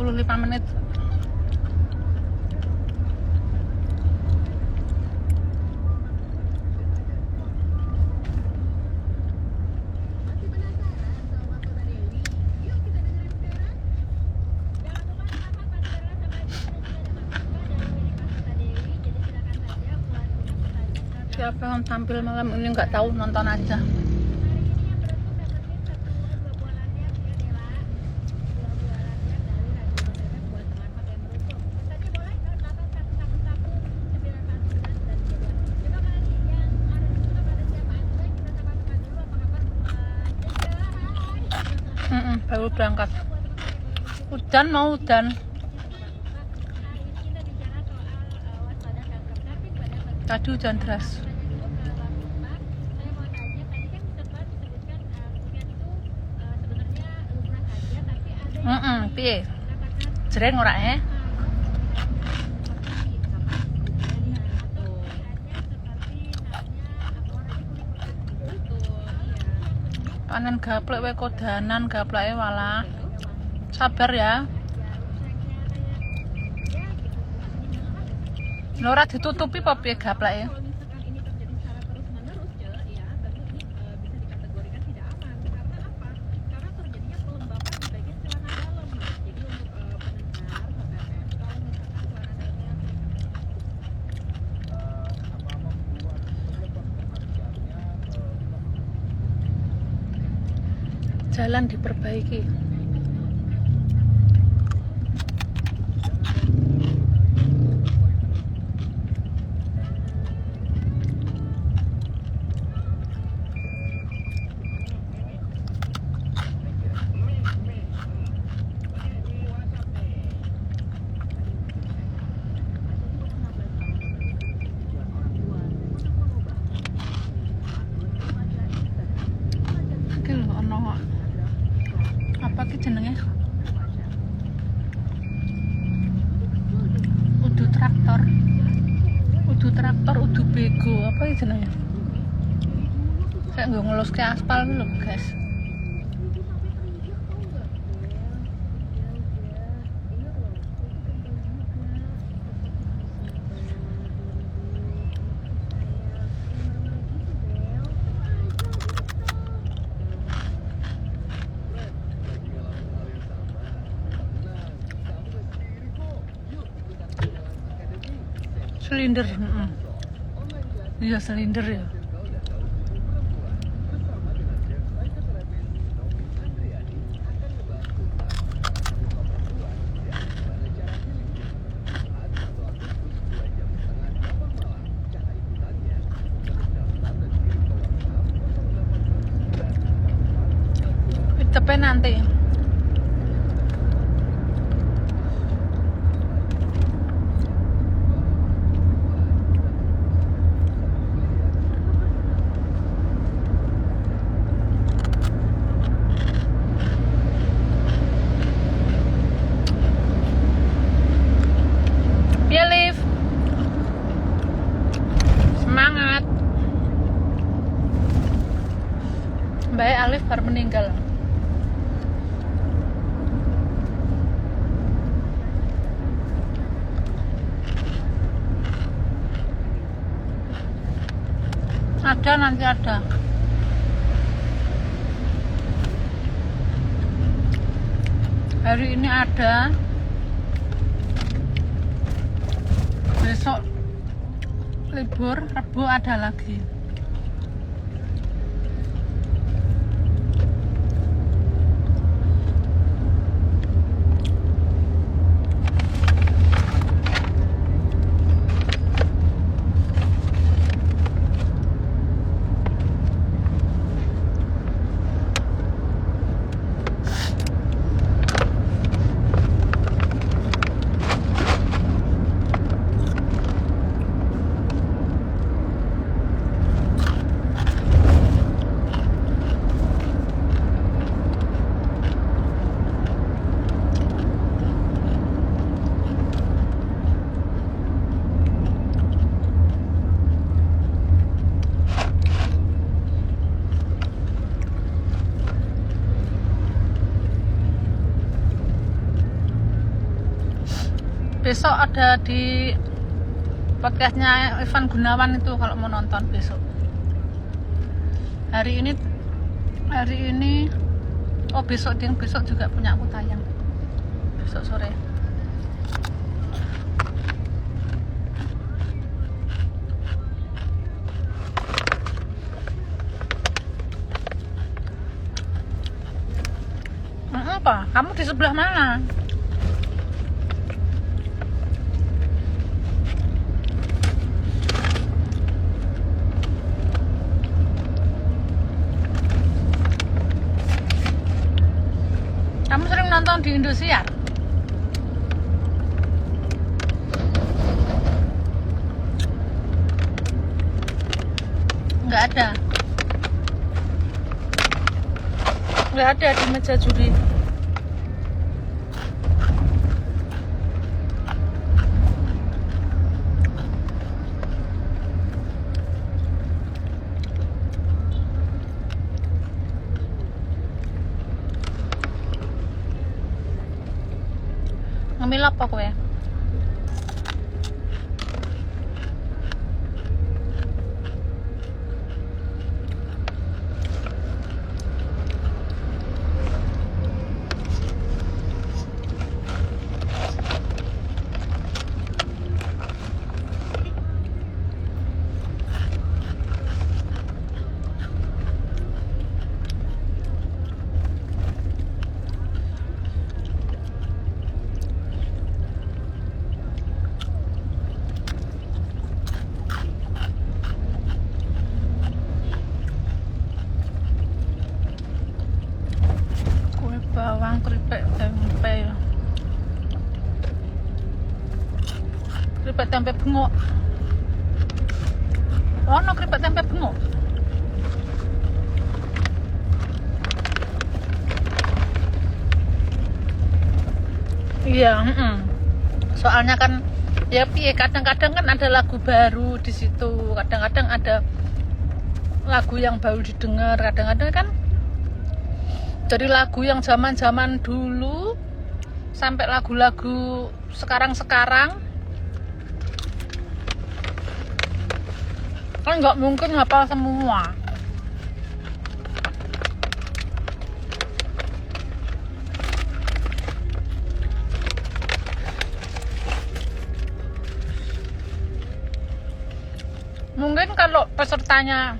45 menit. Siapa yang tampil malam ini nggak tahu, nonton aja. Baru berangkat. Hujan, mau hujan. Tadi hujan deras. Piye? Jreng ora panen gaplek wae kodanan gapleke walah. Sabar ya. Ora ditutupi apa piye gapleke? Jalan diperbaiki. Iki lho ono apa ki jenenge? Udu traktor, udu bego, apa ki jenenge? Kayak nggak ngeluske aspal lho, guys. Silinder, iya silinder ya. Tapi nanti semangat. Mbak Alif baru meninggal. Ada, nanti ada. Hari ini ada. Besok libur, Rabu ada lagi. Besok ada di podcastnya Ivan Gunawan itu kalau mau nonton besok. Hari ini oh besok juga punya aku tayang besok sore. Apa? Kamu di sebelah mana? Kamu sering nonton di Indosiar? Nggak ada di meja juri. Ngemil apa kowe? Bawang, keripik tempe. Keripik tempe bengok. Ono keripik tempe bengok. Iya, soalnya kan ya piye, kadang-kadang kan ada lagu baru di situ, kadang-kadang ada lagu yang baru didengar, kadang-kadang kan dari lagu yang zaman-zaman dulu sampai lagu-lagu sekarang-sekarang kan nggak mungkin hafal semua. Mungkin kalau pesertanya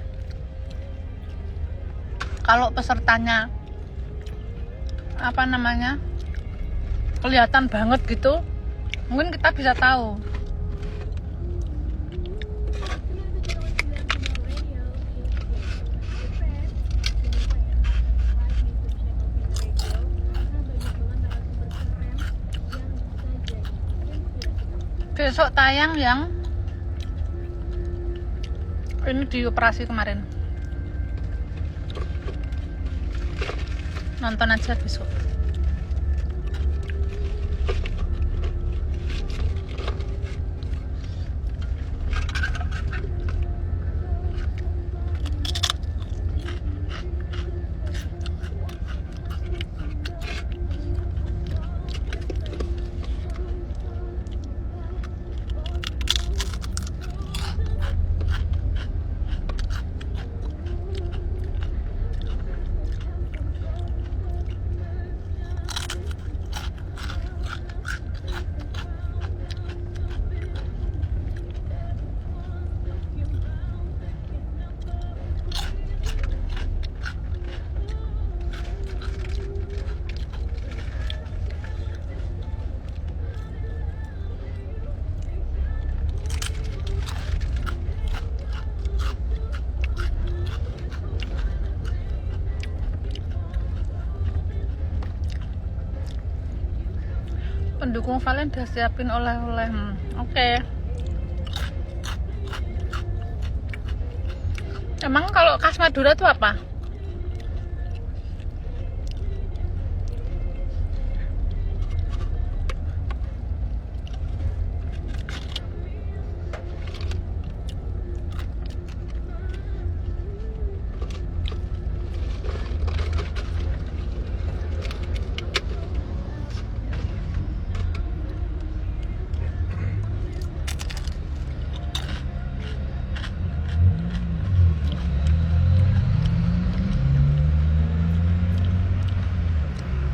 apa namanya kelihatan banget gitu, mungkin kita bisa tahu. Besok tayang yang ini dioperasi kemarin, nonton aja besok. Pendukung Valen udah siapin oleh-oleh. Oke. Emang kalau khas Madura itu apa?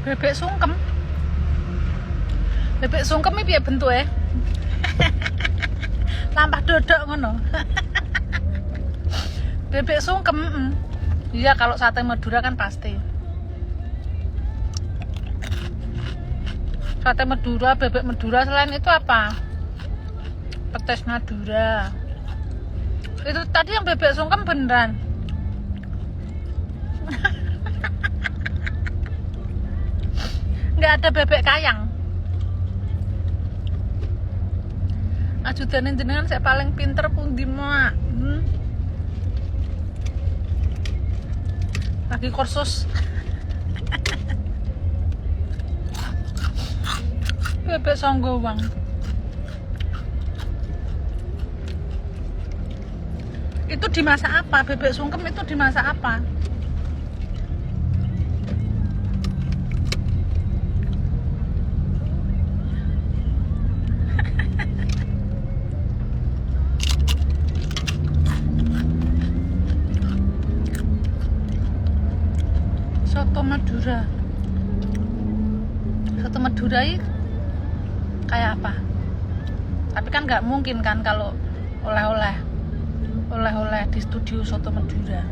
Bebek sungkem. Bebek sungkem iki piye bentuke? Lampah dodok ngono. Bebek sungkem. Iya, kalau sate Madura kan pasti. Sate Madura, bebek Madura, selain itu apa? Petis Madura. Itu tadi yang bebek sungkem beneran. Nggak ada bebek kayang. Ajudan jenengan saya paling pinter pundi mak. Lagi kursus. Bebek Songgowang. Itu dimasak apa? Bebek sungkem itu dimasak apa? Soto Madura. Soto Madura ini kayak apa? Tapi kan nggak mungkin kan kalau oleh-oleh di studio Soto Madura.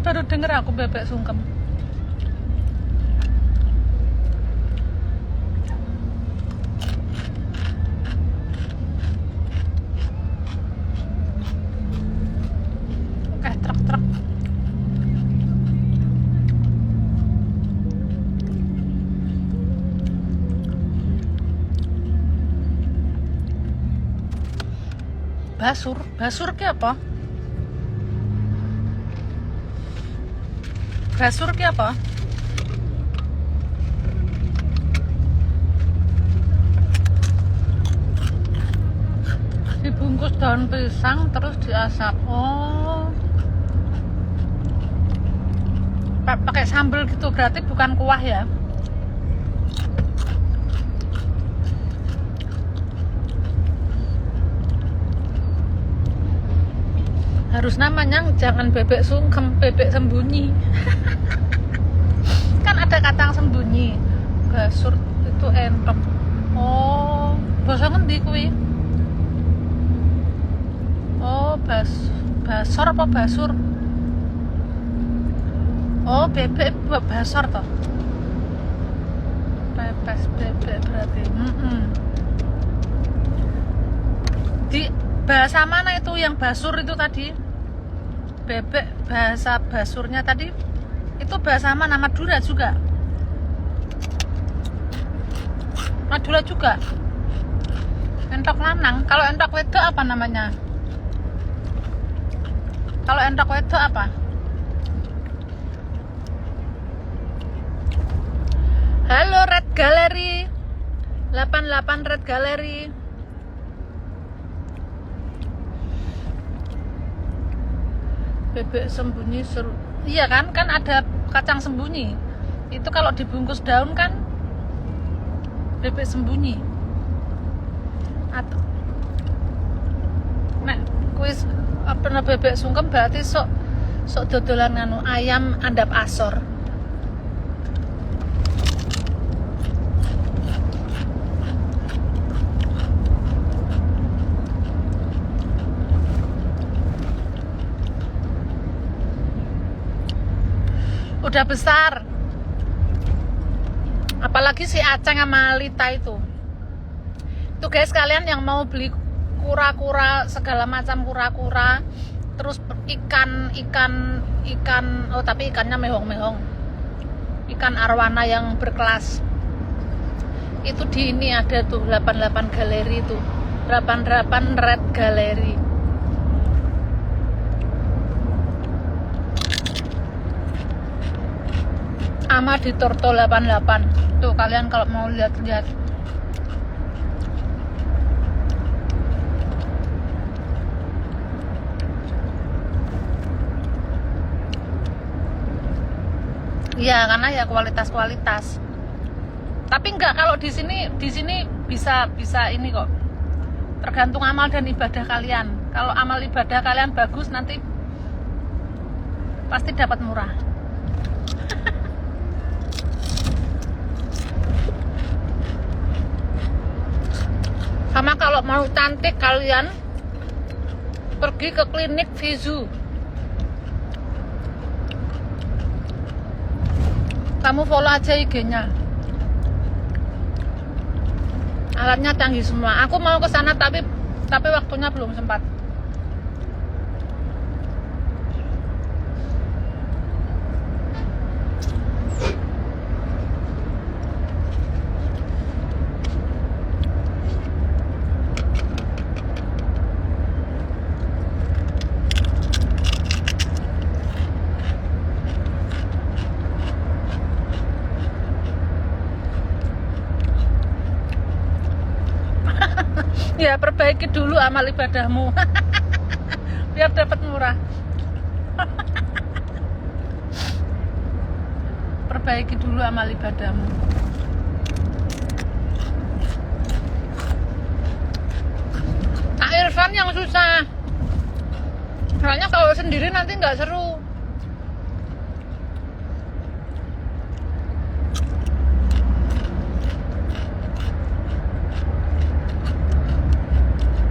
Baru denger aku bebek sungkem. Oke, truk. Basur ki apa? Basur ki apa? Dibungkus daun pisang terus diasap. Oh, pakai sambal gitu, berarti bukan kuah ya? Harus namanya jangan bebek sungkem, bebek sembunyi. Kan ada kacang sembunyi. Basur itu entok. Oh, basa ngendi kuwi? Oh, basor apa basur? Oh, bebek basor toh. Pepes bebek berarti. Di bahasa mana itu yang basur itu tadi? Bebek bahasa basurnya tadi itu bahasa mana? Madura juga? Madura juga? Entok lanang. Kalau entok wedok apa namanya? Kalau entok wedok apa? Halo Red Gallery 88 Red Gallery. Bebek sembunyi seru. Iya kan ada kacang sembunyi. Itu kalau dibungkus daun kan bebek sembunyi. Atau nek kuis apa bebek sungkem berarti sok dodolan nganu ayam andap asor. Udah besar, apalagi si Aceng sama Lita itu guys, kalian yang mau beli kura-kura segala macam kura-kura, terus ikan oh tapi ikannya mehong ikan arwana yang berkelas itu di ini ada tuh 88 galeri tuh 88 Red Gallery. Ama di Torto 88 tuh, kalian kalau mau lihat-lihat Iya, karena ya kualitas. Tapi enggak, kalau di sini bisa ini kok. Tergantung amal dan ibadah kalian. Kalau amal ibadah kalian bagus, nanti pasti dapat murah. Sama kalau mau cantik, kalian pergi ke klinik Vizu. Kamu follow aja IG-nya. Alatnya canggih semua. Aku mau ke sana tapi waktunya belum sempat. Ya, perbaiki dulu amal ibadahmu biar dapat murah. Perbaiki dulu amal ibadahmu. Kak Irfan yang susah, soalnya kalau sendiri nanti nggak seru.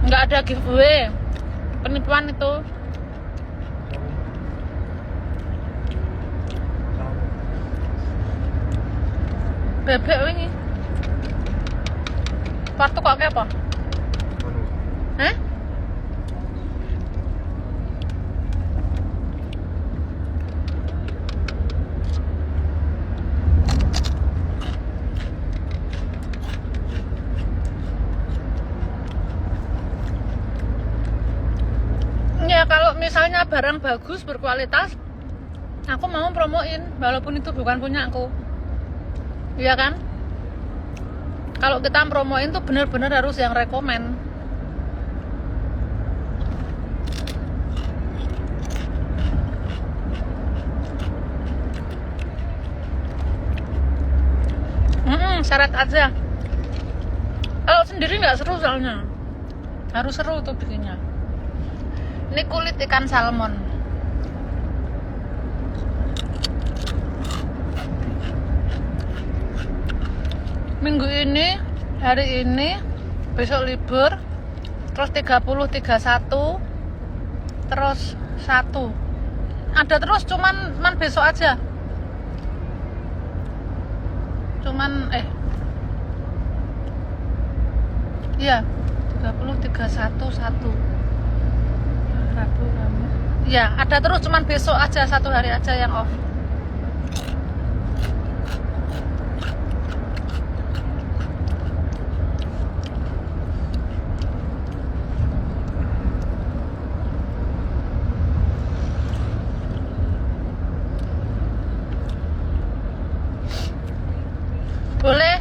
Nggak ada giveaway, penipuan itu. Bebek ini waktu kok kayak apa? Hah? Ya kalau misalnya barang bagus, berkualitas, aku mau promoin walaupun itu bukan punya aku. Iya kan? Kalau kita promoin tuh bener-bener harus yang rekomen. Syarat aja. Kalau sendiri nggak seru soalnya. Harus seru tuh bikinnya. Ini kulit ikan salmon. Minggu ini, hari ini, besok libur, terus 30, 31, terus 1. Ada terus, cuman besok aja. Iya, 30, 31, 1. Rabu, Kamis. Ya, ada terus, cuman besok aja, 1 hari aja yang off.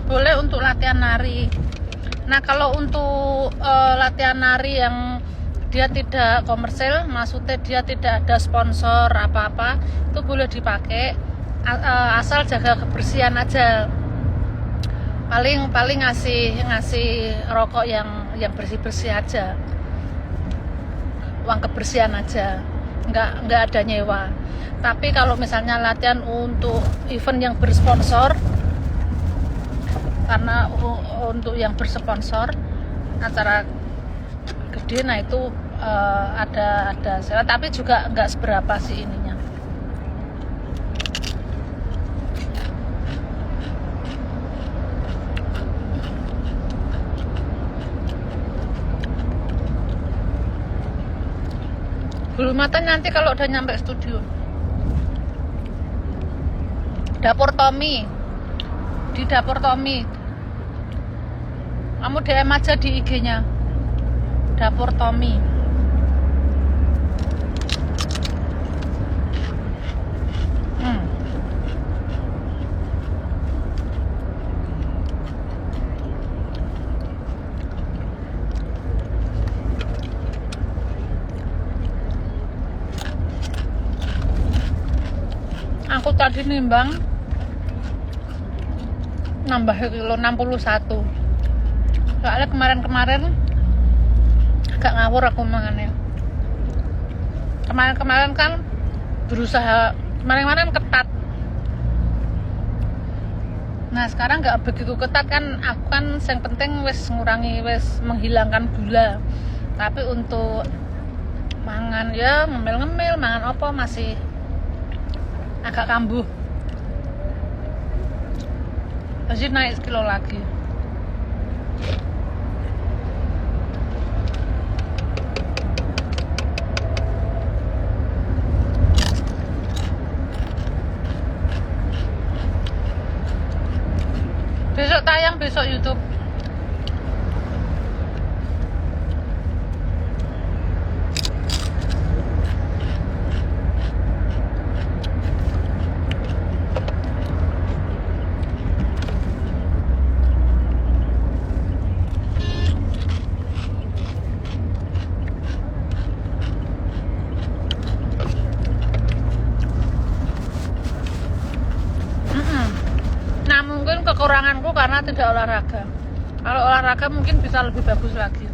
Boleh untuk latihan nari. Nah, kalau untuk latihan nari yang dia tidak komersil, maksudnya dia tidak ada sponsor apa-apa, itu boleh dipakai, asal jaga kebersihan aja. Paling ngasih rokok yang bersih-bersih aja, uang kebersihan aja, nggak ada nyewa. Tapi kalau misalnya latihan untuk event yang bersponsor, karena untuk yang bersponsor acara gede, nah itu ada sewa, tapi juga nggak seberapa sih ininya. Bulu mata nanti kalau udah nyampe studio. Dapur Tommy, di Dapur Tommy, kamu DM aja di IG-nya Dapur Tommy. Aku tadi nimbang nambah kilo 61. Soalnya kemarin-kemarin agak ngawur aku mangannya. Kemarin-kemarin kan berusaha, kemarin-kemarin ketat. Nah sekarang nggak begitu ketat kan, aku kan yang penting wes ngurangi, wes menghilangkan gula. Tapi untuk mangan ya ngemil-ngemil, mangan apa masih agak kambuh. Jadi naik sekilo lagi. Besok tayang, besok YouTube. Nah mungkin kekuranganku karena tidak olahraga. Kalau olahraga mungkin bisa lebih bagus lagi.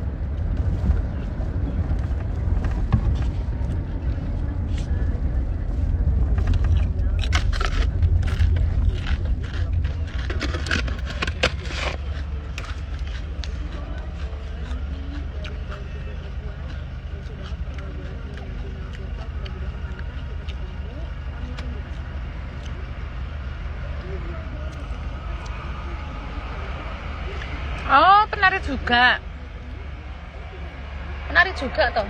Oh, penari juga. Penari juga toh.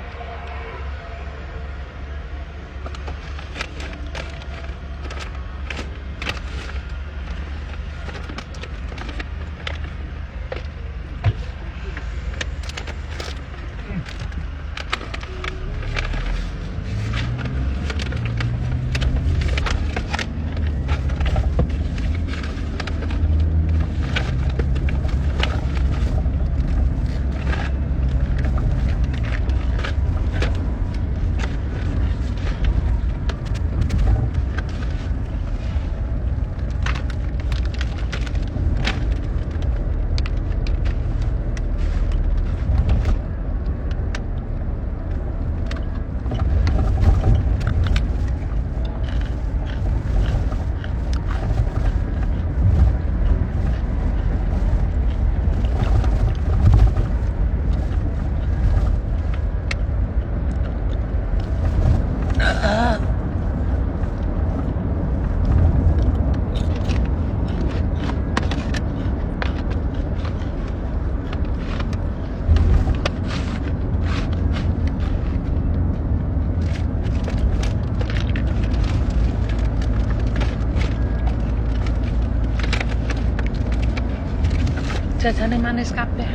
Jajane manis kabeh.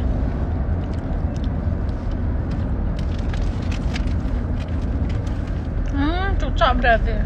Cocok berarti.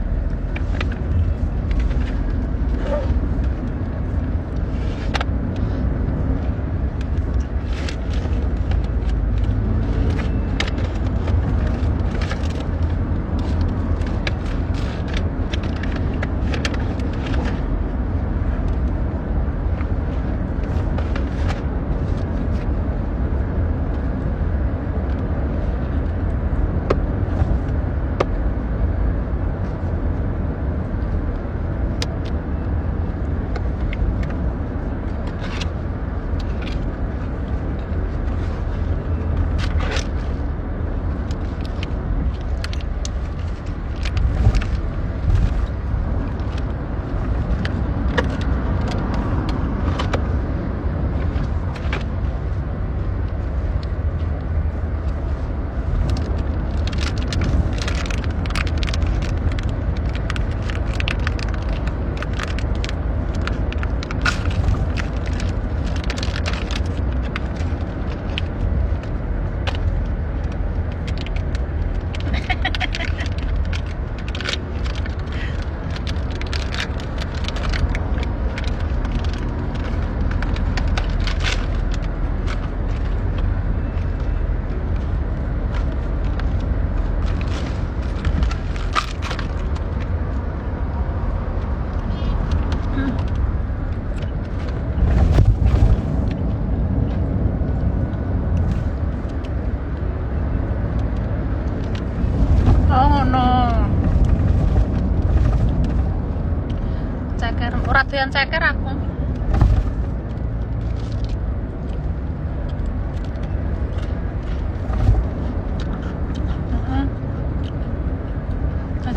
doyan ceker aku.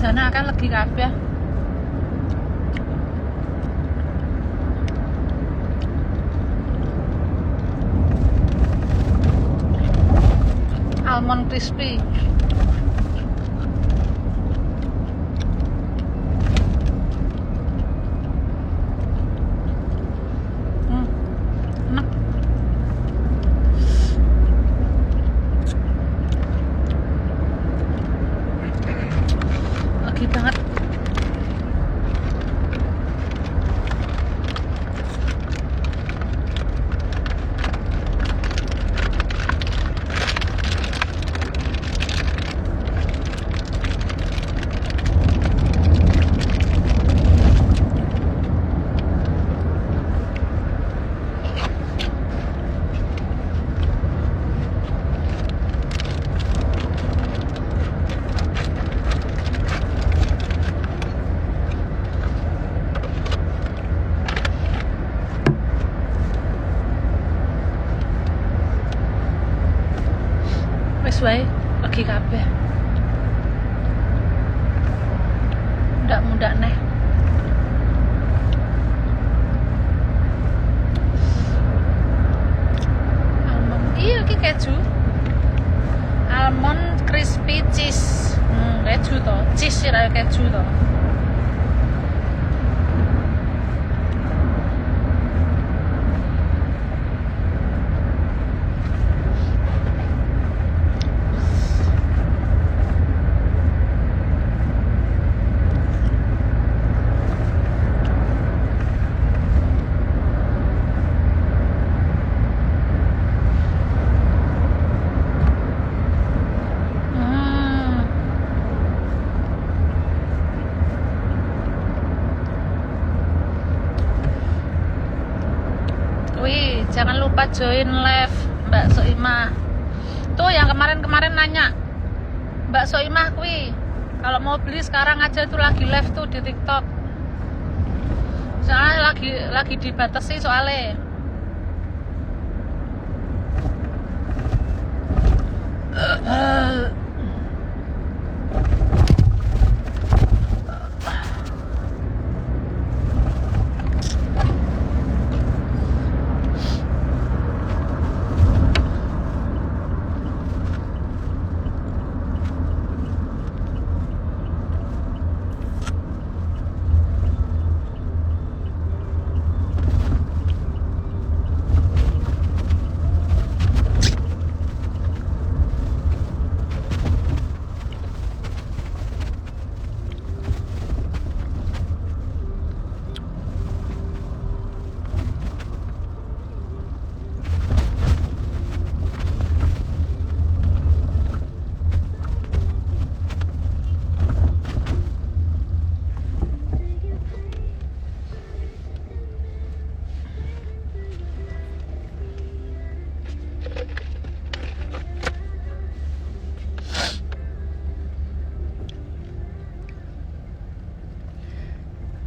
Jane akan legi kabeh. Almond crispy. Enak. Lagi banget. Wis wae legi kabeh. Ndak neh. Almond. Iya iki keju. Almond crispy cheese. Keju to. Cheese ora keju to. Wih, jangan lupa join live Mbak Soimah. Tuh yang kemarin nanya Mbak Soimah kuwi kalau mau beli sekarang aja tuh lagi live tuh di TikTok. Soalnya lagi dibatasi soalnya.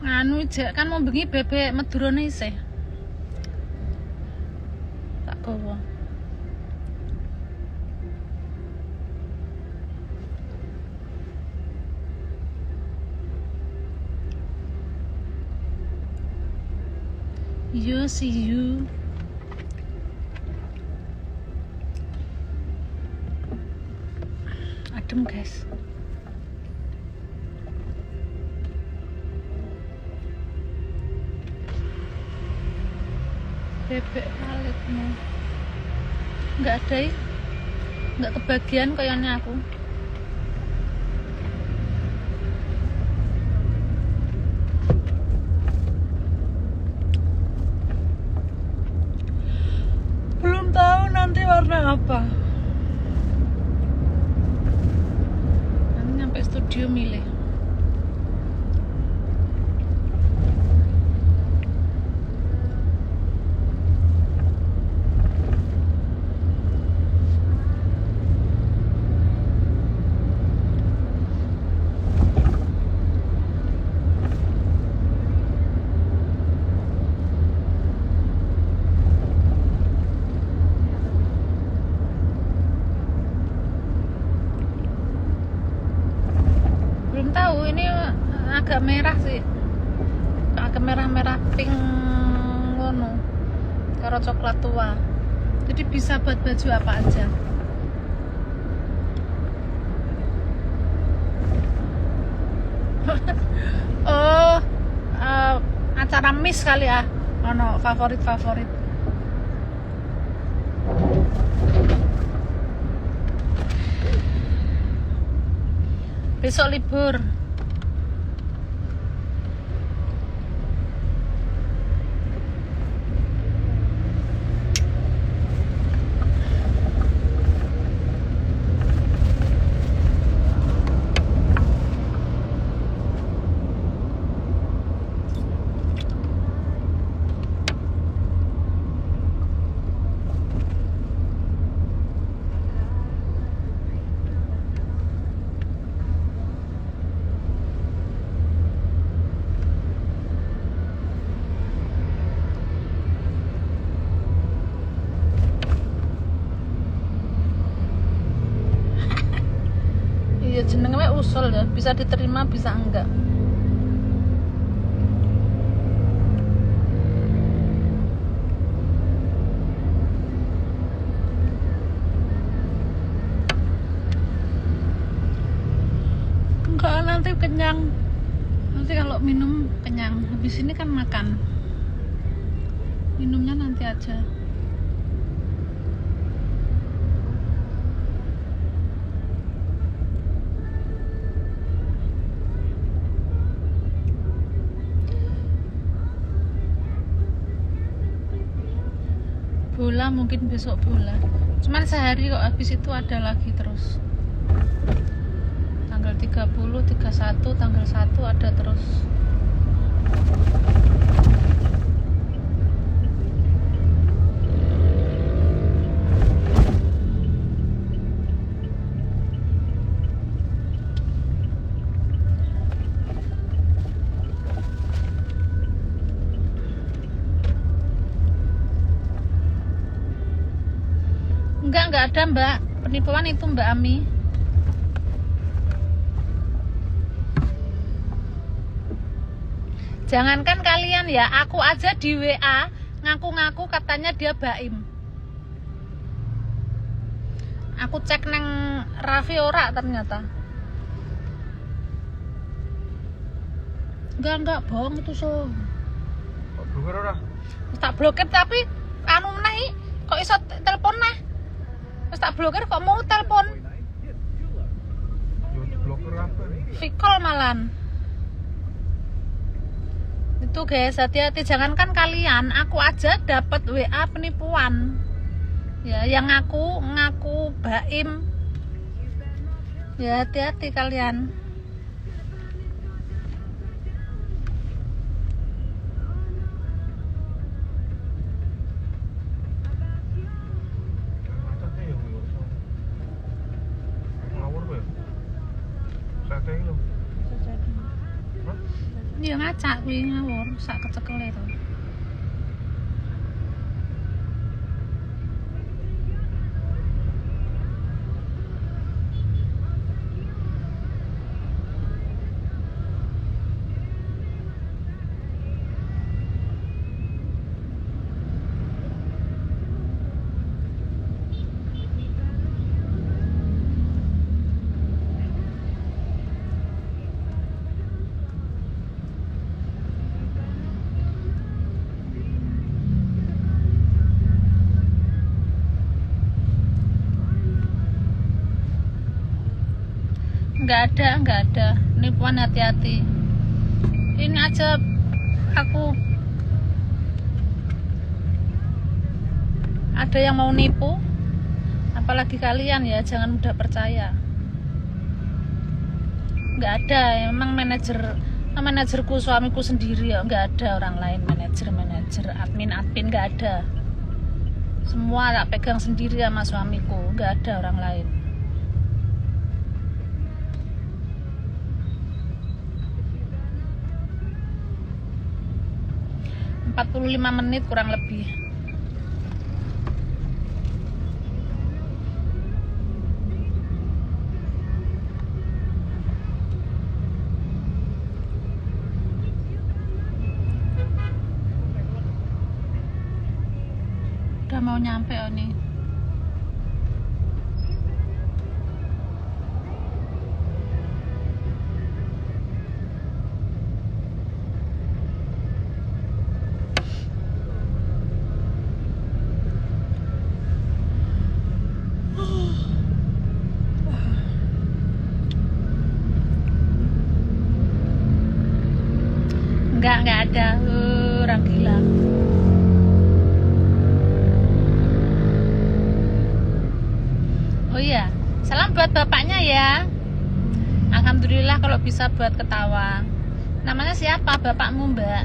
Anu kan mau bengi bebek Madurane isih. Tak bawa. You see you. Adem guys. Bebek palitmu nggak ada ya, nggak kebagian kayaknya aku. Belum tahu nanti warna apa. Nanti nyampe studio milih. agak merah sih, agak merah-merah pink ngono karo coklat tua, jadi bisa buat baju apa aja. Oh, acara Miss kali ya, ono favorit besok libur. Iya jenengnya usul ya, bisa diterima bisa enggak. Enggak, nanti kenyang. Nanti kalau minum kenyang, habis ini kan makan. Minumnya nanti aja. Bola mungkin besok bola. Cuman sehari kok, habis itu ada lagi terus. Tanggal 30, 31, tanggal 1 ada terus. Enggak ada Mbak, penipuan itu Mbak Ami. Jangankan kalian ya, aku aja di WA ngaku-ngaku katanya dia Baim. Aku cek neng Raffi ora ternyata. Enggak bohong itu so. Kok blokir ora? Tak blokir tapi anu meneh kok iso telepon neh. Terus tak blokir kok mau telepon. Yo diblokir apa? Vicol malan. Itu guys, hati-hati, jangankan kalian, aku aja dapat WA penipuan. Ya, yang ngaku Baim. Ya, hati-hati kalian. Iya ngacak kuwi ngawur sak kecekele to. Nggak ada penipuan, hati-hati. Ini aja aku ada yang mau nipu, apalagi kalian ya, jangan mudah percaya. Nggak ada, memang manajerku, suamiku sendiri ya, nggak ada orang lain, manajer, admin nggak ada. Semua tak pegang sendiri sama suamiku, nggak ada orang lain. 45 menit kurang lebih. Udah mau nyampe oh nih. Enggak ada orang gila. Oh iya, salam buat bapaknya ya. Alhamdulillah kalau bisa buat ketawa. Namanya siapa bapakmu, Mbak?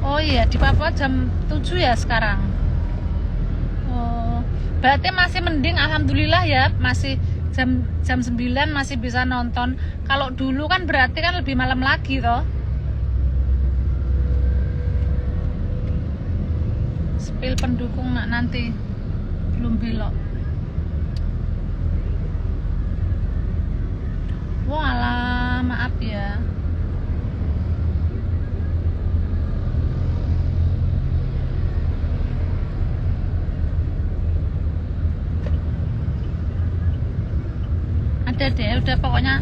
Oh iya, di Papua jam 7 ya sekarang. Oh, berarti masih mending, alhamdulillah ya, masih jam 9 masih bisa nonton. Kalau dulu kan berarti kan lebih malam lagi toh. Spill pendukung nanti belum belok. Walah, maaf ya. Ada deh, udah pokoknya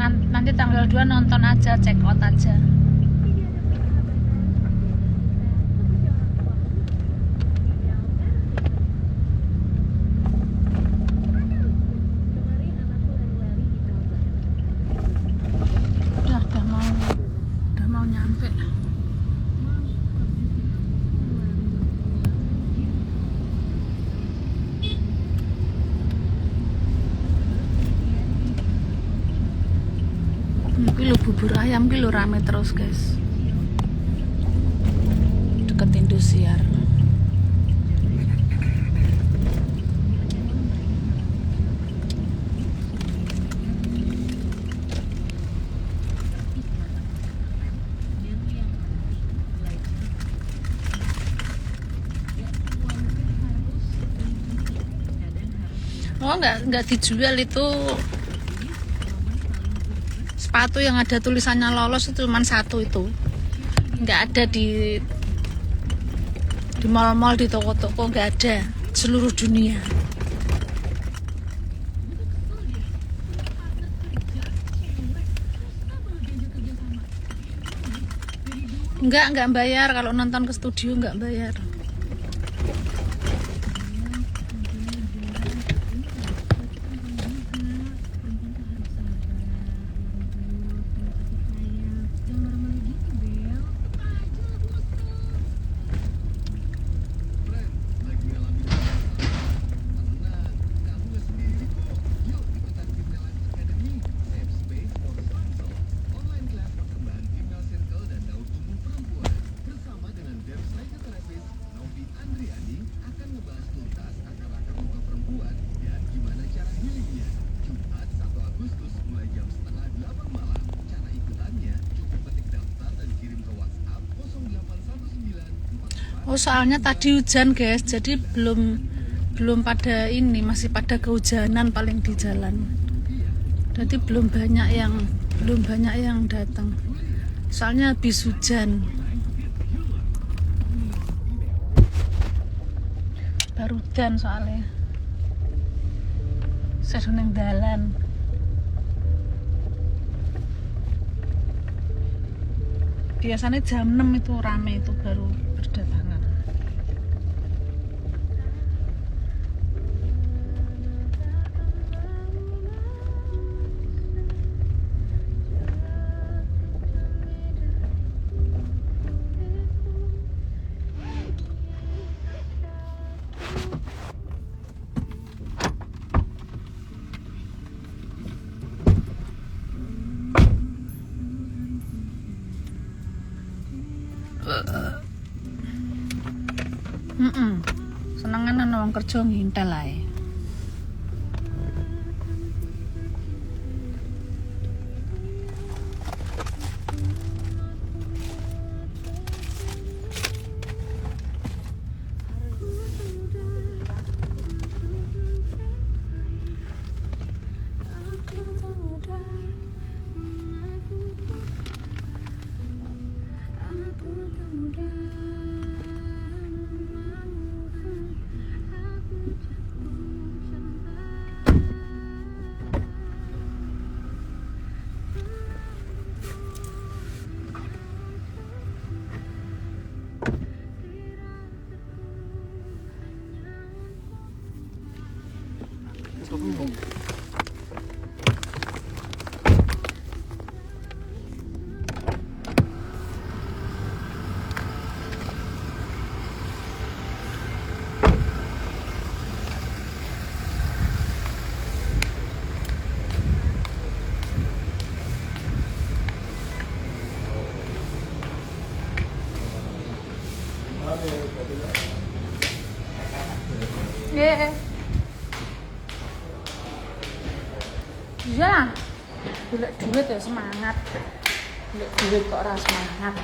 nanti tanggal 2 nonton aja, check out aja. Udah mau nyampe. Ini lo bubur ayam ini lo rame terus guys, deket Indosiar. Oh nggak dijual itu. Sepatu yang ada tulisannya lolos itu cuma satu itu, nggak ada di mall-mall, di toko-toko, nggak ada seluruh dunia. Nggak bayar kalau nonton ke studio, nggak bayar. Oh soalnya tadi hujan guys, jadi belum pada ini, masih pada kehujanan paling di jalan. Jadi belum banyak yang datang. Soalnya habis hujan. Baru dan soalnya. Saya nang dalan. Biasanya jam 6 itu rame, itu baru berdatangan. Senengan ana wong kerja ngintel ae. Ya, golek duit ya semangat. Golek duit kok ora semangat.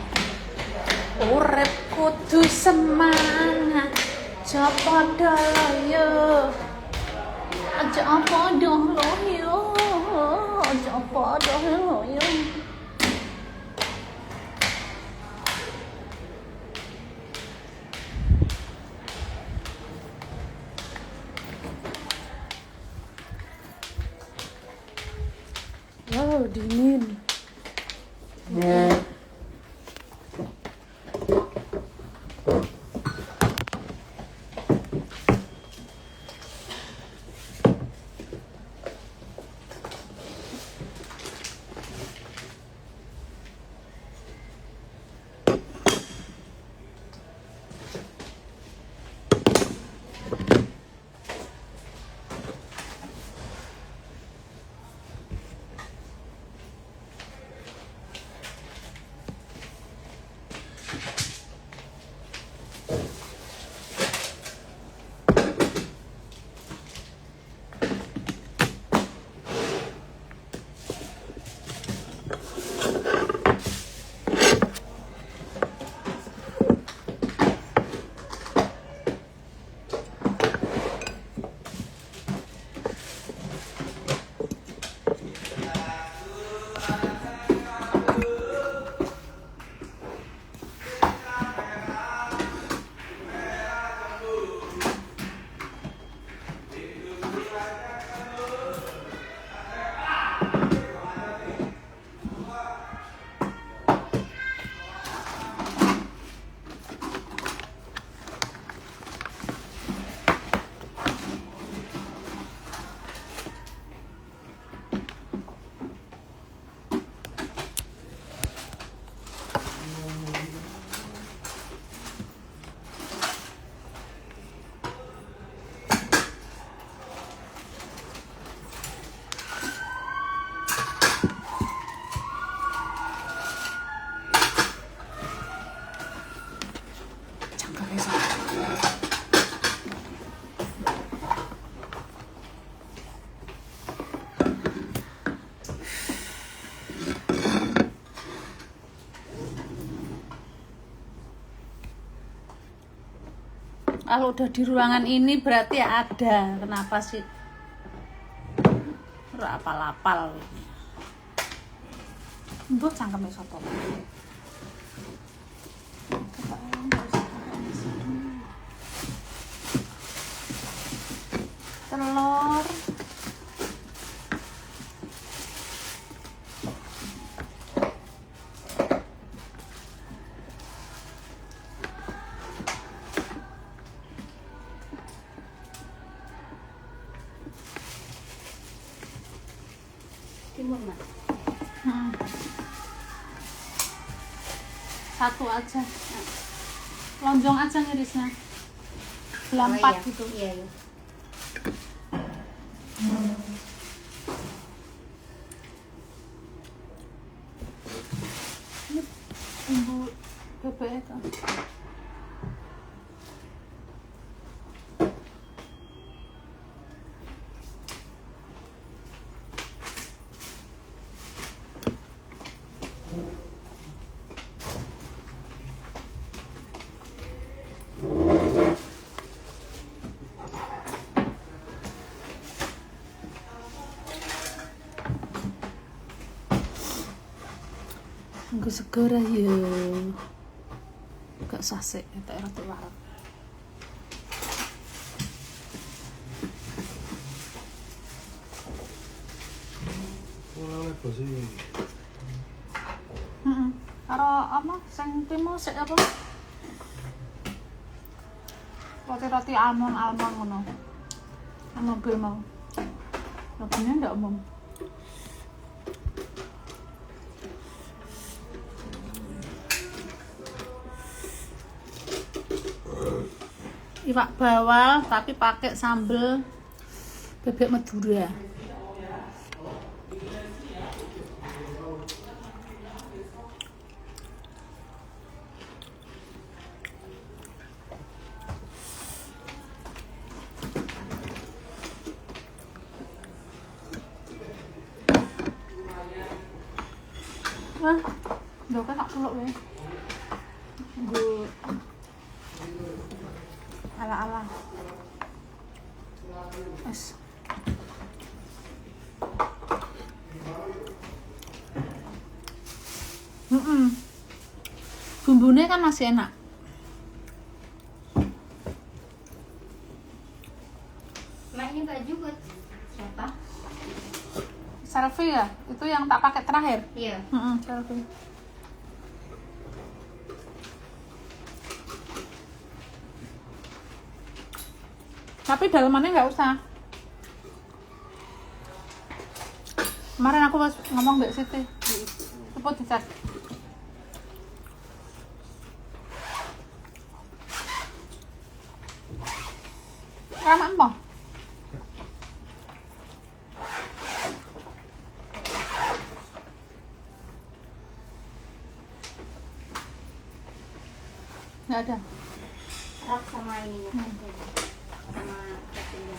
Urip kudu semangat. Aja padha loyo. Aja padha loyo. Aja padha loyo. Wow, dingin. Kalau udah di ruangan ini berarti ada. Kenapa sih? Ora apal-apal. Mbok cangkeme sapa? Telur. Timur, Mak. Satu aja. Lonjong aja ngirisnya. Belampat iya. gitu. Iya, iya. Ini bumbu bebek itu. Anggo segera ya. Gak sasek tak rada wareg. Ora oleh basa iki. Heeh. Karo apa sing timo sik apa? Roti-roti almond ngono. Ana mobil mau. Mobilnya ndak umum. Iwak bawal tapi pakai sambel bebek Madura. Wah, udah kan tak celok ya. Gue ala-ala. Es. Bumbunya kan masih enak. Mak, ini baju buat siapa? Selfie ya? Itu yang tak pakai terakhir? Iya. Selfie. Tapi dalamannya nggak usah. Kemarin aku pas ngomong Mbak Siti, cepet dicat. Ramah apa? Nggak ada. Rak sama ini sama kacangnya.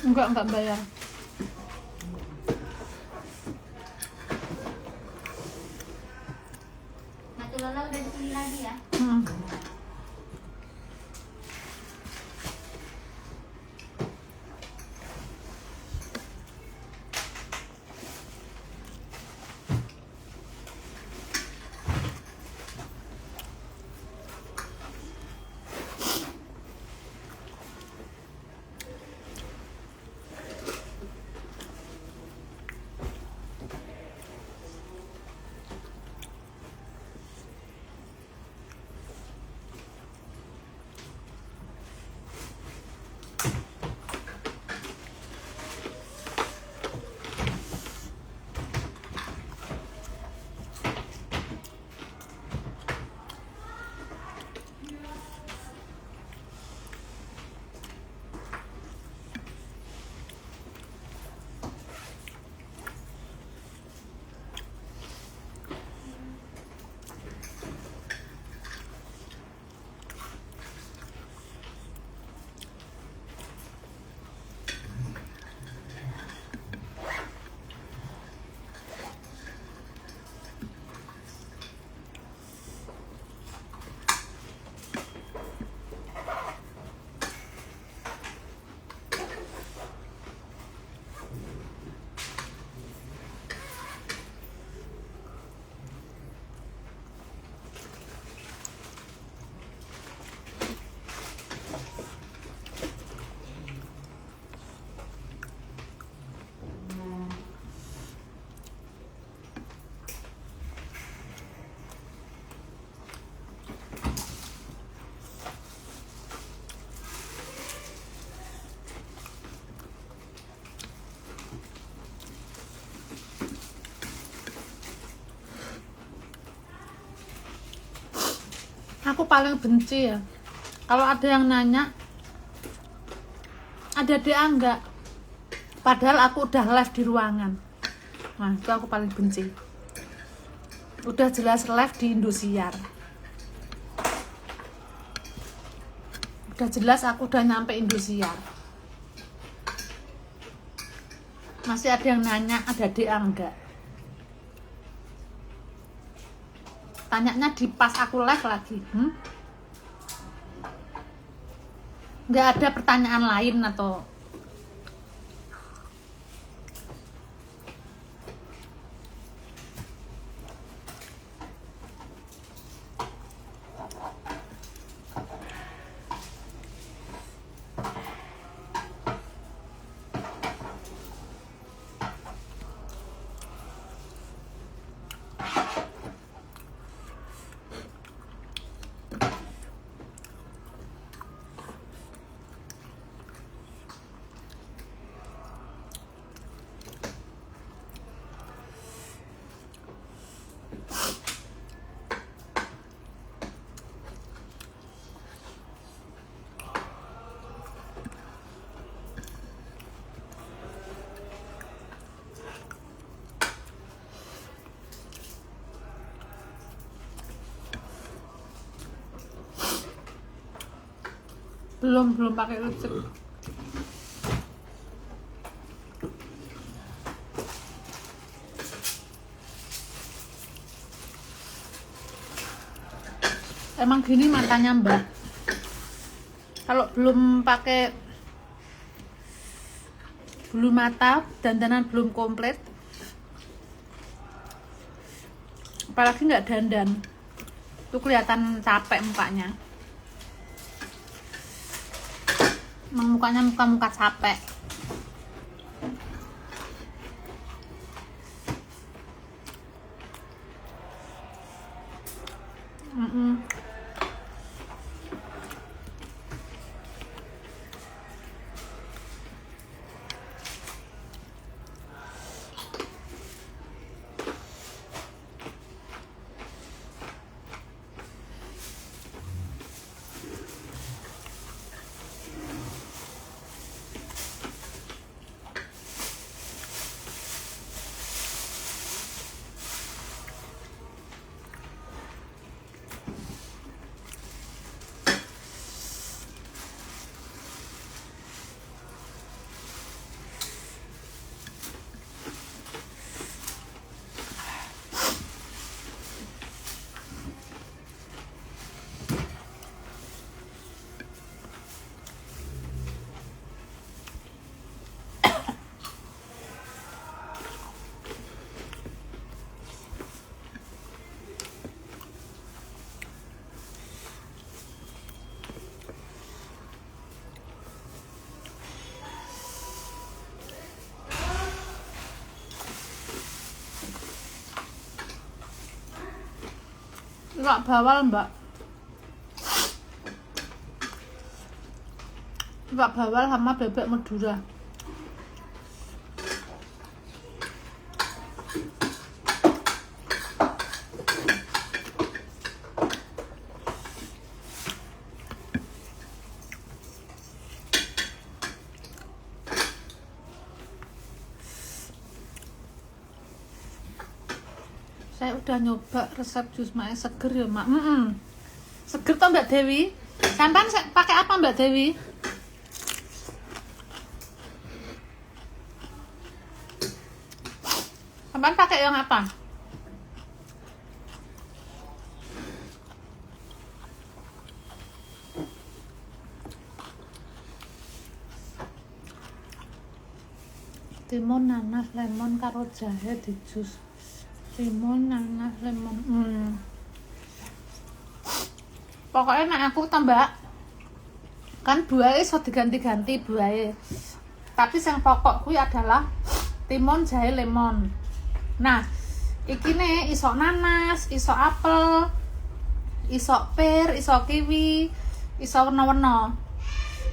Enggak bayar. Matu Lola udah dipilih lagi ya? Aku paling benci ya kalau ada yang nanya ada DA enggak, padahal aku udah live di ruangan. Nah itu aku paling benci. Udah jelas live di Indosiar, udah jelas aku udah nyampe Indosiar, masih ada yang nanya ada DA enggak. Tanyanya di pas aku live lagi. Nggak ada pertanyaan lain atau Belum pakai lipstick. Emang gini matanya Mbak. Kalau belum pakai bulu mata, dandanan belum komplit, apalagi nggak dandan, itu kelihatan capek mukanya. Emang mukanya muka capek. Iwak bawal Mbak. Iwak bawal sama bebek Madura. Saya udah nyoba resep jus mae seger ya Mak. Seger toh Mbak Dewi? Sampan pakai apa Mbak Dewi? Sampan pakai yang apa? Timun, nanas, lemon karo jahe di jus. Timun, nanas, lemon. Pokoknya nek aku tambah kan buahnya iso diganti-ganti buahnya. Tapi yang pokok kuwi adalah timun, jahe, lemon. Nah, iki nih iso nanas, iso apel, iso pir, iso kiwi, iso warna-warna.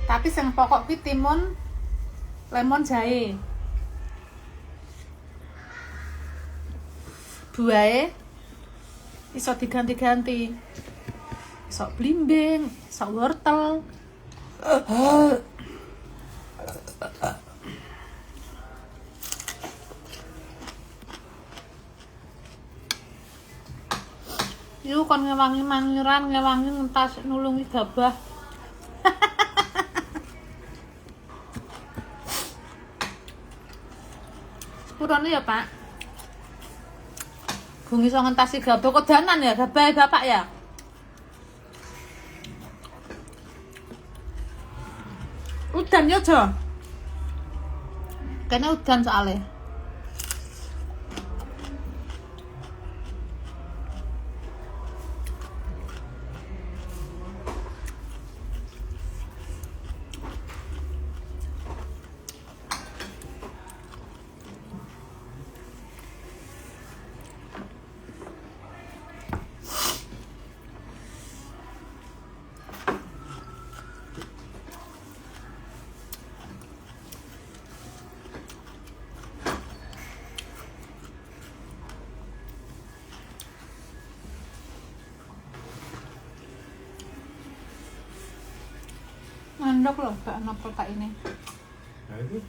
Tapi yang pokok kuwi timun, lemon, jahe. Buahnya iso diganti-ganti, iso blimbing, iso wortel. Yuk kon ngewangi mangiran, ngewangi ngentas nulungi gabah. Sepurane ya Pak. Gung iso ngentasi gabah kodanan ya, gabah Bapak ya. Udan ya, Jo. Kayaknya udan soalnya. Mandok loh, gak enak kota ini. Nah itu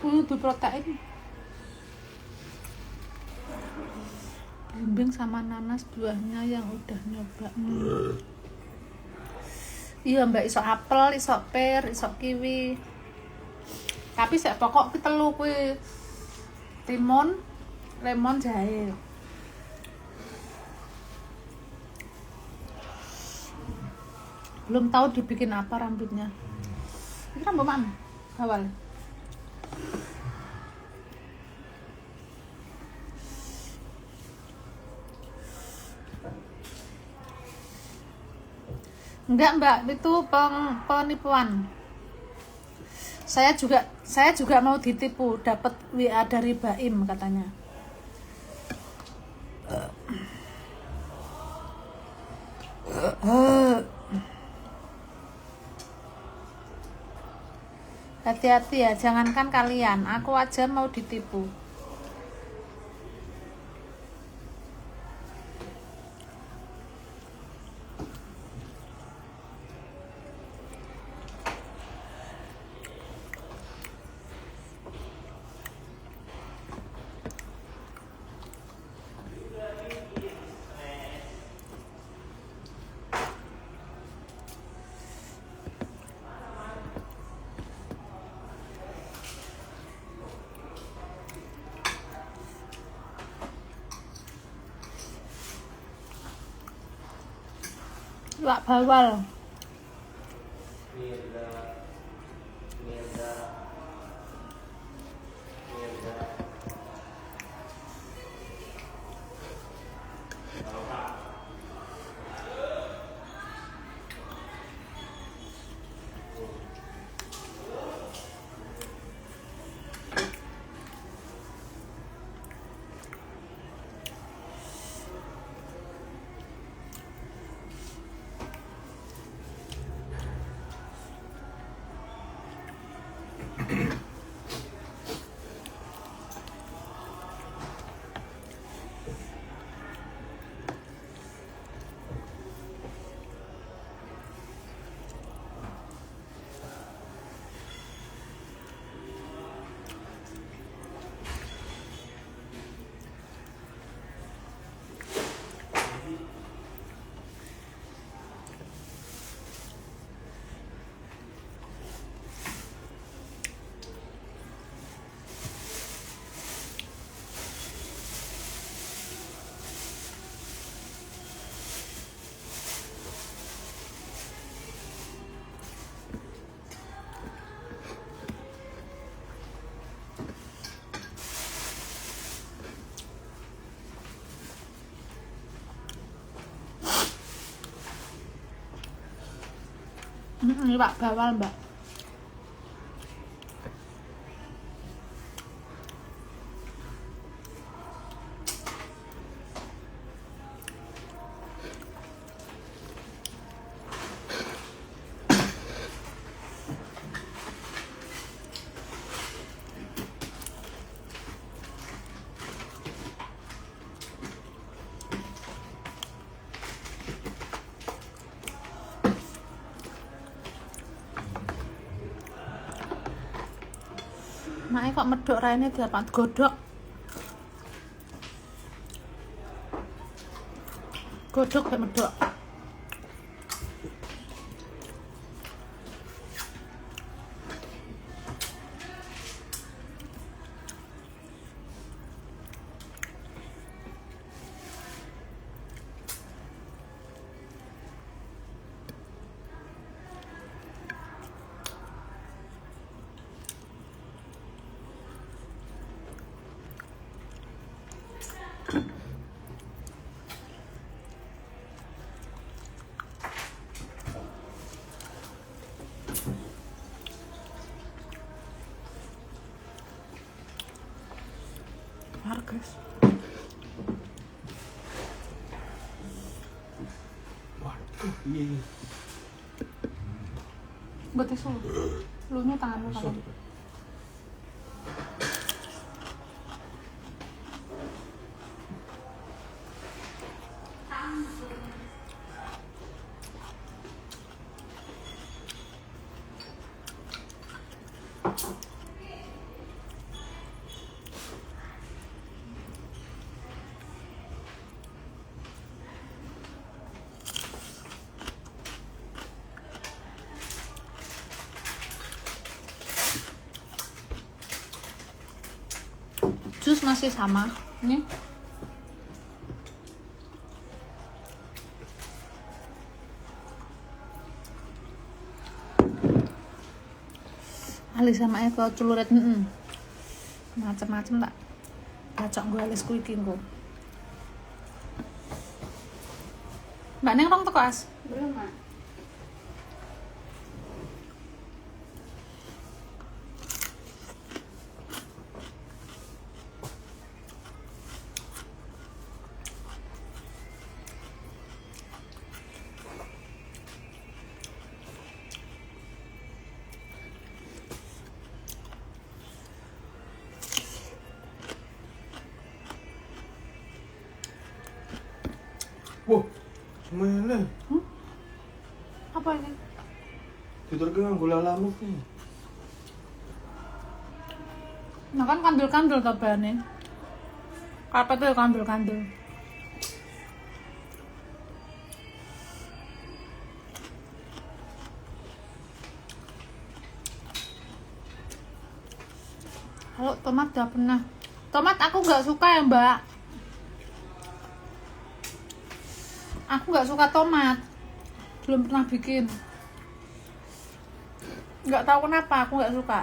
Di protein. Blimbing sama nanas buahnya yang udah nyoba. Iya mbak, iso apel, iso pir, iso kiwi. Tapi sek pokok ki telu kuwi timun, lemon, jahe. Belum tahu dibikin apa rambutnya. Ini rambut mam awal. Enggak mbak, itu penipuan. Saya juga mau ditipu, dapat WA dari Baim katanya. Hati-hati ya, jangankan kalian, aku aja mau ditipu. Lak bawal. Ini Pak bawal mbak. Mae kok medok raine diapat godhok. Godhok kayak medok. Guys. Waduh, iya. Buat tisu. Lu nya tanganmu kalau. jus masih sama. Ini alis sama Eko celurit macem-macem tak kacok gue alis ku iki engko. Mbak Neng rong teko as. Belum, Mak. Wah, semuanya Apa ini? tidur ke nganggo lalamuk nih. Nah kan kandel-kandel to bahane. Karpetnya kandel-kandel. Kalau tomat udah pernah. Tomat aku nggak suka ya Mbak. Aku nggak suka tomat. Belum pernah bikin. Nggak tahu kenapa aku nggak suka.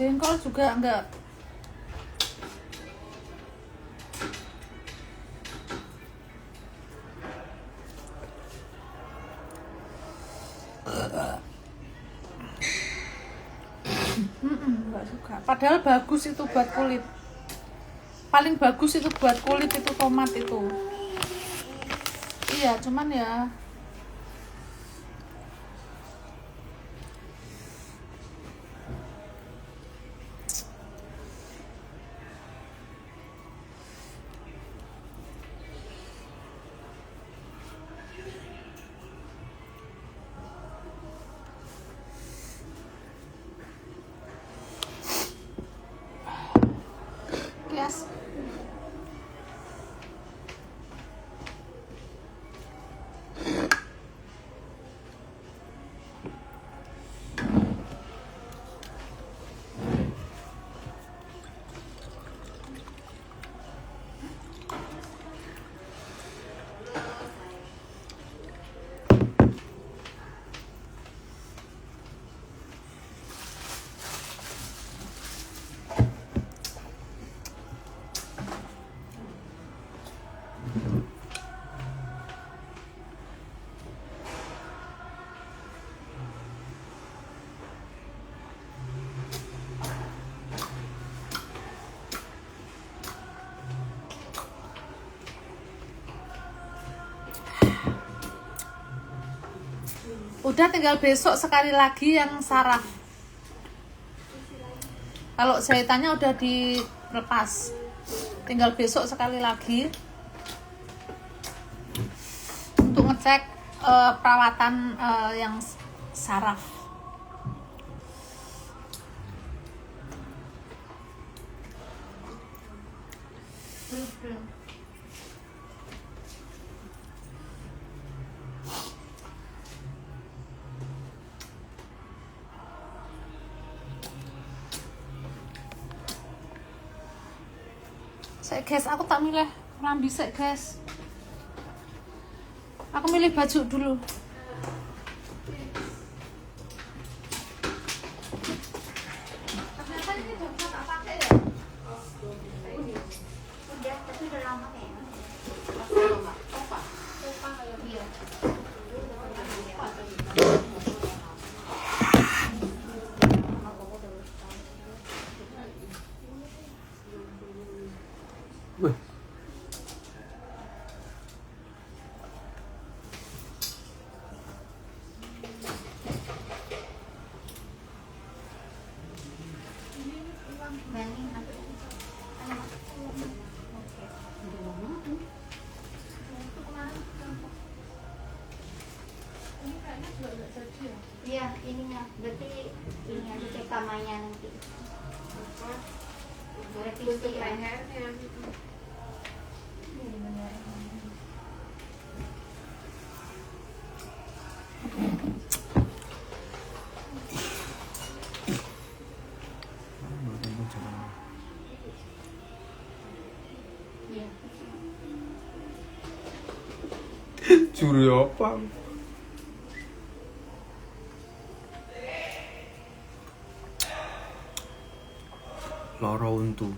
Jengkol juga enggak. Enggak suka. Padahal bagus itu buat kulit. Paling bagus itu buat kulit itu tomat itu. Iya, cuman ya yes. Udah tinggal besok sekali lagi yang saraf. Kalau jahitannya udah dilepas. Tinggal besok sekali lagi untuk ngecek perawatan yang saraf. Belum. Saya guys, aku tak milih lambi sek guys. Aku milih baju dulu. Ternyata ini udah bisa tak pakai ya? Udah, tapi udah lama kayaknya. Iya. Wih, Banding apa? Oke. ininya, berarti ini aja kayak kamanya nanti. Revisi ya. lehernya. Ini bener. Iya. Juri apa? Lara untu.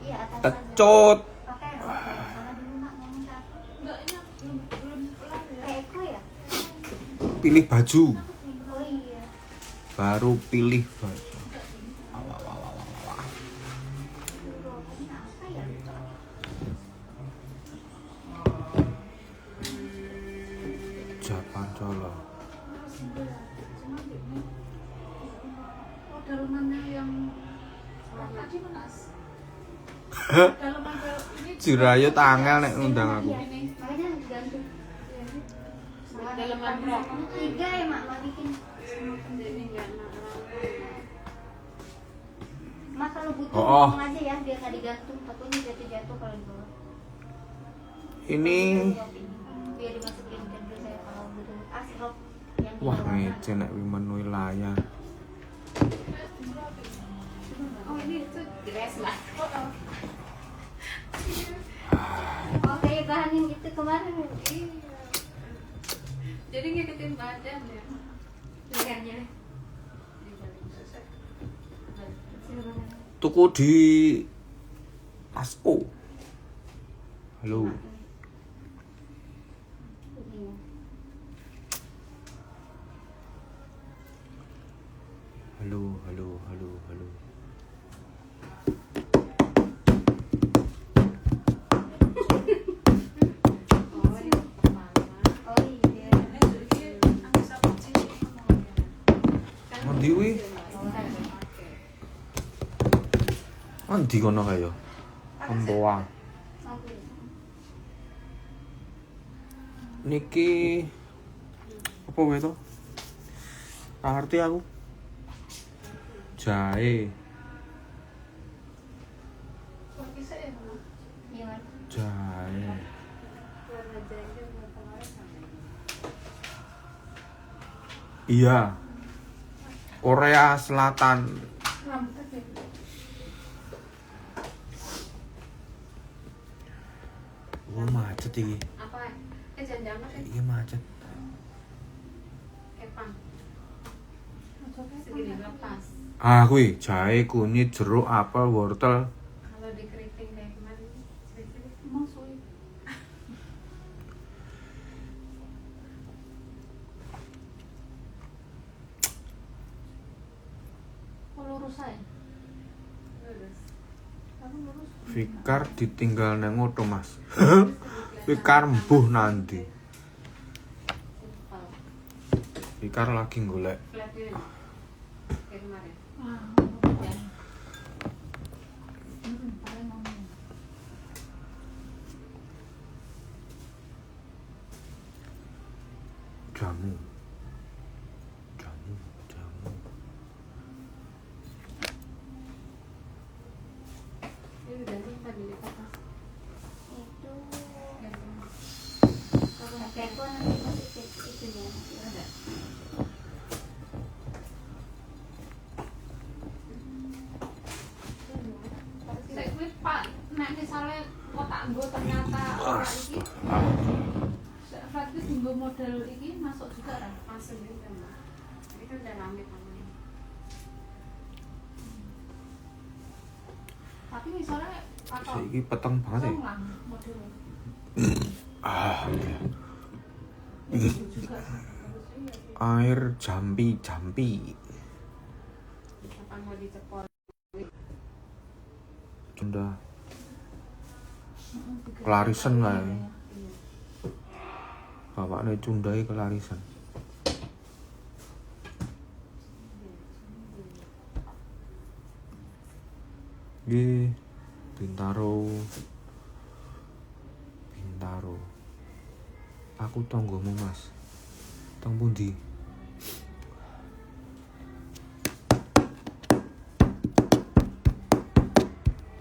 Iya, atas aja. Tecut. Pakai karena dulu mak ngomong satu. Enggak, ini belum pulang ya. Kayak Eko ya? Pilih baju. Oh iya. Baru pilih baju. Dulu ini apa ya? Japan Solo. Oh, dalamannya yang tadi Mas. Dalaman ini Jirayut angel nek ngundang aku. Iya, makanya gantung. dalaman rok. 3 ya mak, mak bikin. Ini enggak Mak kalau butuh Oh. ngomong aja ya, biar nggak digantung. Takutnya jatuh-jatuh kalau di bawah. Ini Biar dimasukin ke dulu saya kalau butuh asrop yang di wah bawah. ngece nek menu layar. Oh, ini tuh dress lah. Oh kayak bahan yang itu kemarin. Iya. Jadi ngikutin badan ya. Lehernya. Tuku di Asko. Halo. Halo, halo, halo, halo. Oh iya. Endi kuwi? Endi kono kaya? Empoa. Niki apa wae to? Ora ngerti aku. Jahe, Bisa ya, Mas? Iya. jahe. Warna jahit warna sama. Iya. Korea Selatan. Rambutnya kayak Oh, macet iki. apa? Jangan-jangan Iya macet. kepang. Segini lepas. Ah, kuwi jahe, kunyit, jeruk, apel, wortel. Kalau di keriting kayak kemarin, sedikit Emang sulit. Oh, lurus saya. lurus. Kamu lurus. Fikar ditinggal nang oto, Mas. Fikar mbuh nanti. Simpel. Fikar lagi golek. Flat ini. Kayak kemarin. Ah, ya. Paling ngomong. Jamu. Jamu, jamu. Ini udah simpan di atas. Itu Gantung. pakai Eko nanti masih itu ya. Ada. Saya kuwi Pak, nek misalnya kotak nggo ternyata ora iki, berarti nggo model iki masuk juga kan? Masuk juga, Mbak. Ini kan udah rame tangannya. Tapi misalnya atau Saiki peteng banget ya. lang modelnya. Ah, iya. Itu juga sih. Air jampi-jampi. Kapan mau dicepol? Sunda. Kelarisan lah ya. Bapaknya cundai kelarisan. Nggih. Bintaro. Aku tonggomu Mas. Tong pundi?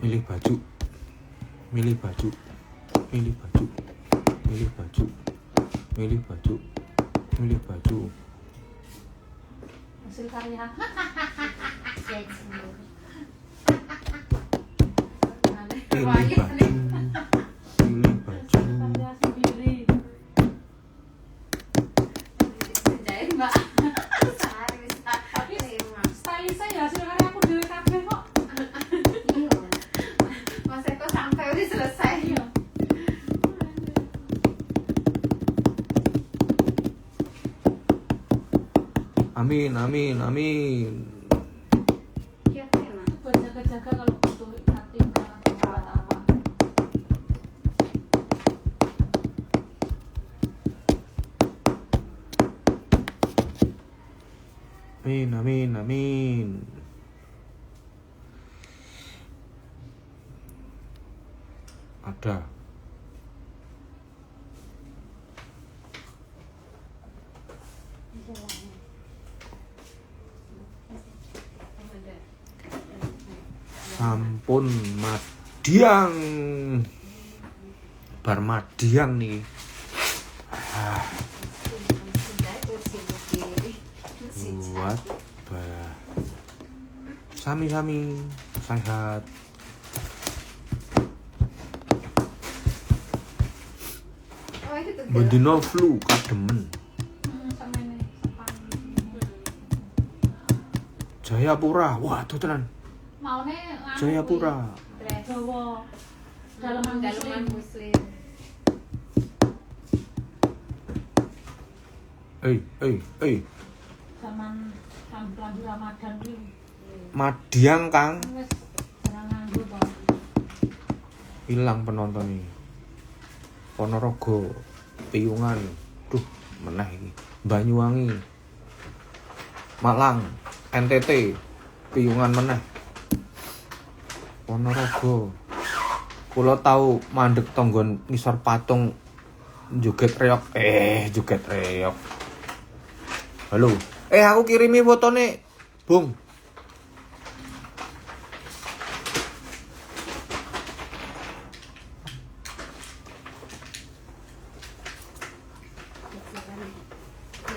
Milih baju. Hasil karya. Saya sendiri. Pilih baju. Karya sendiri. Jahit mbak. Sehari bisa terima. Stylist saya hasil karya aku dhewe kabeh kok. Iya. Mas Eko sampai udah selesai. Iya. Amin. Iya terima. Buat jaga-jaga kalau butuh cutting atau buat apa. Amin. Ada. Sampun Madiang. Bar Madiang nih. Buat sami-sami sehat. Oh itu tuh. Bendino flu kademen. Sama ini sepan. Jayapura. Wah, tuh tenan. Maune Jayapura. Dress. Jawa. Dalaman Muslim. Zaman lambu Ramadan iki Madiang Kang. wis jarang nganggo to. Hilang penonton ini. Ponorogo, Piungan, duh meneh iki. Banyuwangi, Malang, NTT, Piungan meneh. Ponorogo. Kula tahu mandek tonggon ngisor patung joget reok. Joget reok. Halo. Aku kirimi fotone, Bung.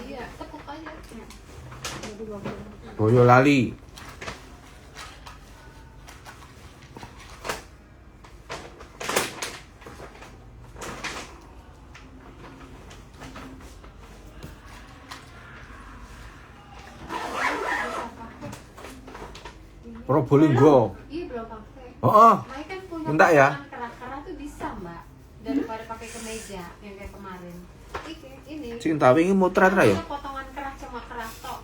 Iya, tepuk aja. Boyolali. Probolinggo. Iya belum pakai. Oh, Mai kan punya minta ya? potongan kerah-kerah tuh bisa mbak, daripada pakai kemeja yang kayak kemarin. Ini. cinta wingi mutrat ra ya? Ada potongan kerah cuma kerah tok.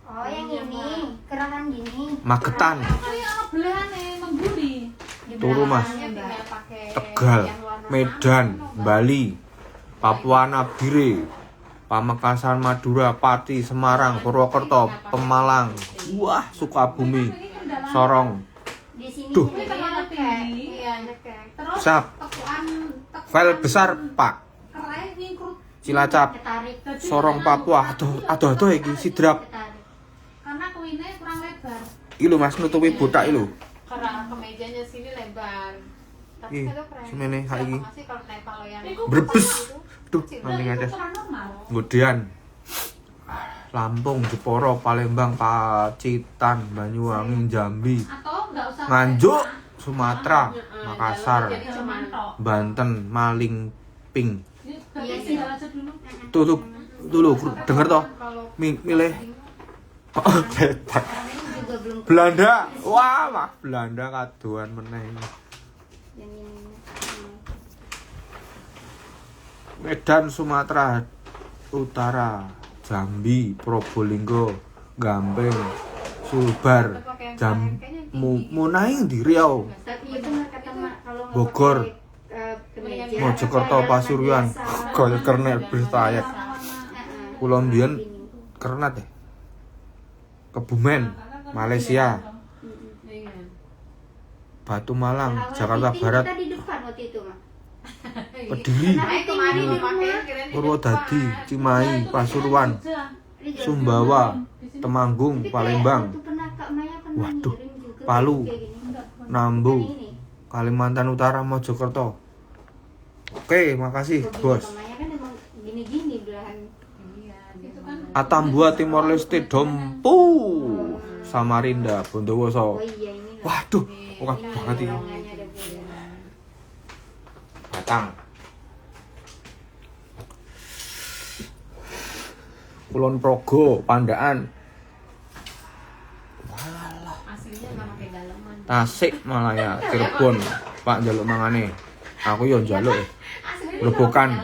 Oh yang ini, kerahan gini. Magetan, Ini ana belehane mengguri. Turu Mas. Hanya tinggal pakai Tegal, yang warna Medan, sama. Bali, Papua Nabire, Pamekasan, Madura, Pati, Semarang, Purwokerto, Pemalang, wah Sukabumi, Sorong. Di sini Duh. Ini juga terlalu tinggi. Iya, nekek. Terus Sap. tekuan File besar Pak, kerai ngingkrut Cilacap, ketarik. Sorong, Papua. Aduh iki sidrap. Ketarik. karena kuine kurang lebar. Iki lho Mas nutupi botak iki lho. Kerah kemejanya sini lebar. Tapi Ih, kalau keren. semene saiki. Siapa masih kalau naik kalau yang Iku Brebes. itu, Duh, kecil. nanti Itu ngaces. kurang normal. Ngodian. Lampung, Jepara, Palembang, Pacitan, Banyuwangi, Jambi, Atau enggak usah Nganjuk, Sumatera, Heeh, Makassar, jadi cuman tok. Banten, Maling, Ping. Iya sih jalan aja dulu. Tuh lho, denger toh. kalau Milih. Petak. Karena ini juga belum Belanda. Wah, Belanda kadoan meneh. yang ini. Medan, Sumatera Utara, Jambi, Probolinggo, Gampeng, Sulbar, Munai di Riau, Tapi itu kata Mak, kalau nggak Bogor, pakai, kemeja, Mojokerto, pakai Pasuruan, biasa. Gol Kernet Bertayat, Heeh. Kulon Biyen Kernat ya, Kebumen, Malaysia, Batu Malang, Nah, Jakarta meeting Barat, kita di depan waktu itu, Mak. Kediri, Nah, kemarin dipakai kirain di Purwodadi, depan. Cimahi, Pasuruan, Di Jogja. Sumbawa, Temanggung, Tapi kayak Palembang, waktu pernah Kak Maya pernah Waduh, ngirim juga Palu, kayak gini. Nambu, Yang ini. Kalimantan Utara, Mojokerto. Oke, makasih Kalau bos. Kak Maya kan emang gini-gini belahan. Iya, Itu kan Atambua Timor Leste, Dompu, Samarinda, Bondowoso. Oh iya ini. Waduh, wah Ini banget ini. potongannya ada beda. Batang. Kulon Progo, Pandaan, aslinya nggak pakai daleman. Tasik Malaya, Cirebon. Pak njaluk mangane. Aku yo njaluk. Grobogan,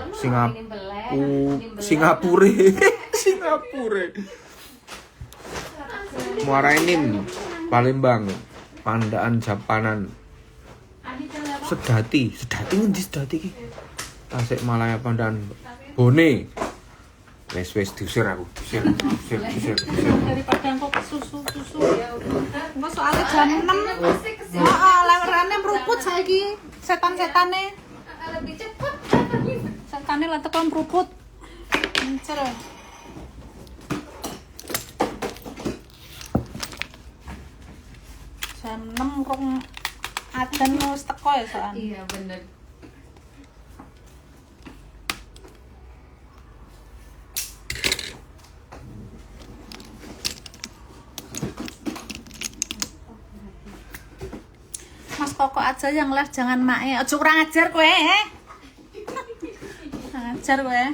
Singapura. Singapura. Muara Enim, Palembang, Pandaan, Japanan, Sedati ngendi Sedati iki? Tasik Malaya, Pandaan, Bone. Wes diusir aku. Diusir. Daripada engkau ke susu. Engkau soalnya jam 6. Heeh, lewerane meruput saiki. Setan-setane. Lebih cepet. Setane lah tekan meruput. Encer. Jam 6 rong adzan wis teko ya soalnya. Iya bener. Mas Koko aja yang live, jangan mae. Aja kurang ajar kowe. Kurang ajar kowe.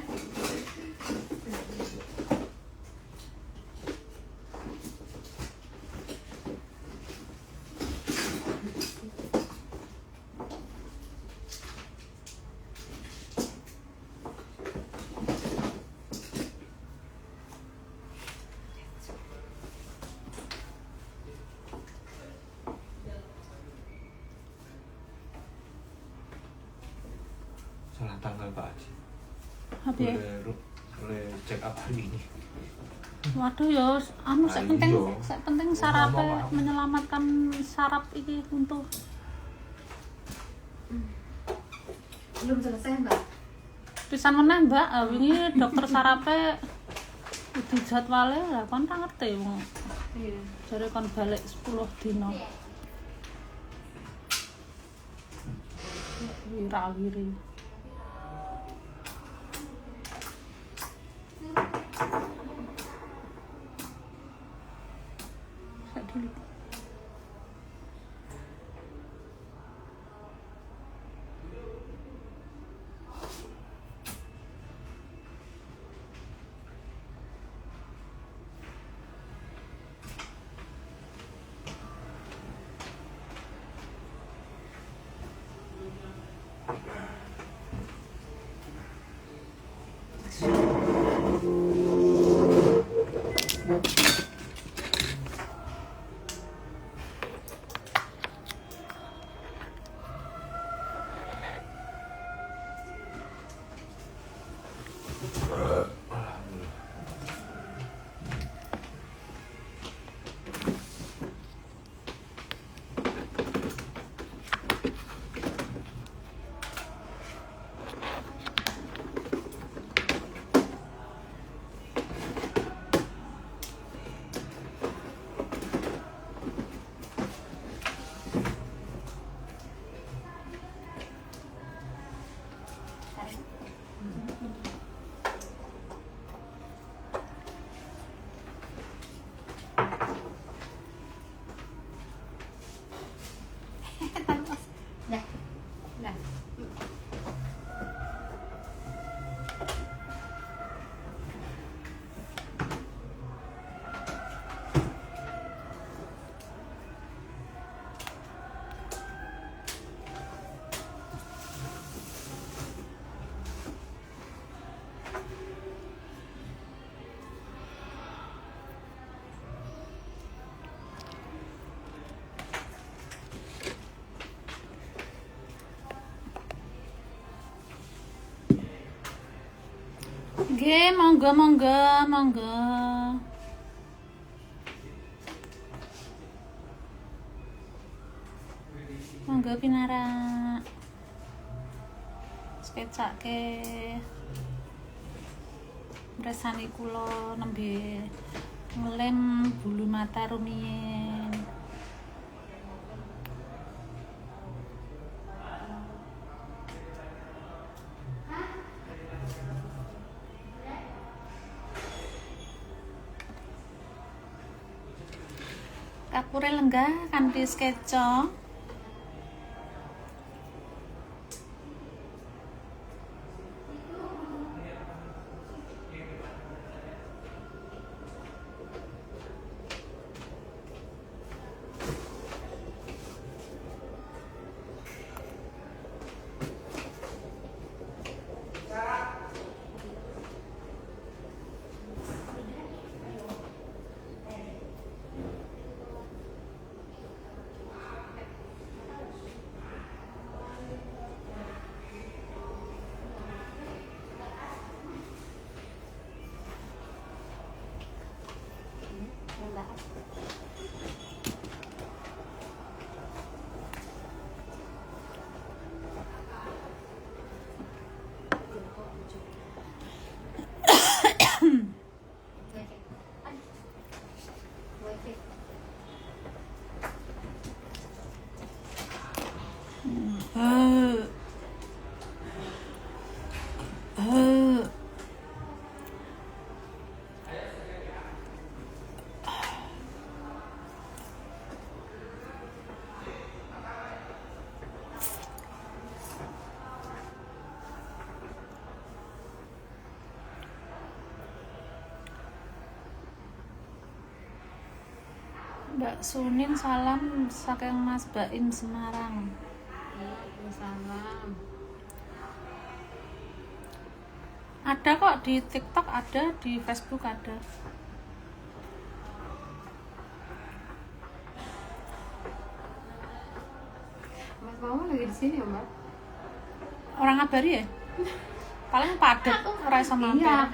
Salah tanggal Pak Haji. Apa ya? Boleh check up hari ini. Waduh ya, anu sak penting, Iya. sak penting sarape menyelamatkan saraf iki untuk Belum selesai Mbak. pisan meneh Mbak. Wingi dokter sarape dijadwale lah kon ra ngerti wong. Iya. Jare kon balik 10 dina. Wira-wiri. Dulu. Nggih, monggo. monggo pinara. Sketsake resani kula nembe ngelem bulu mata rumiyin. Kapure lenggah kanthi sketsa. Mbak Sunin salam saking Mas Baim Semarang. Waalaikumsalam. Ada kok di TikTok, ada di Facebook, ada. Mas Mama lagi di sini ya, Mbak? Orang ngabari ya? Paling padat ora iso mampir. Iya.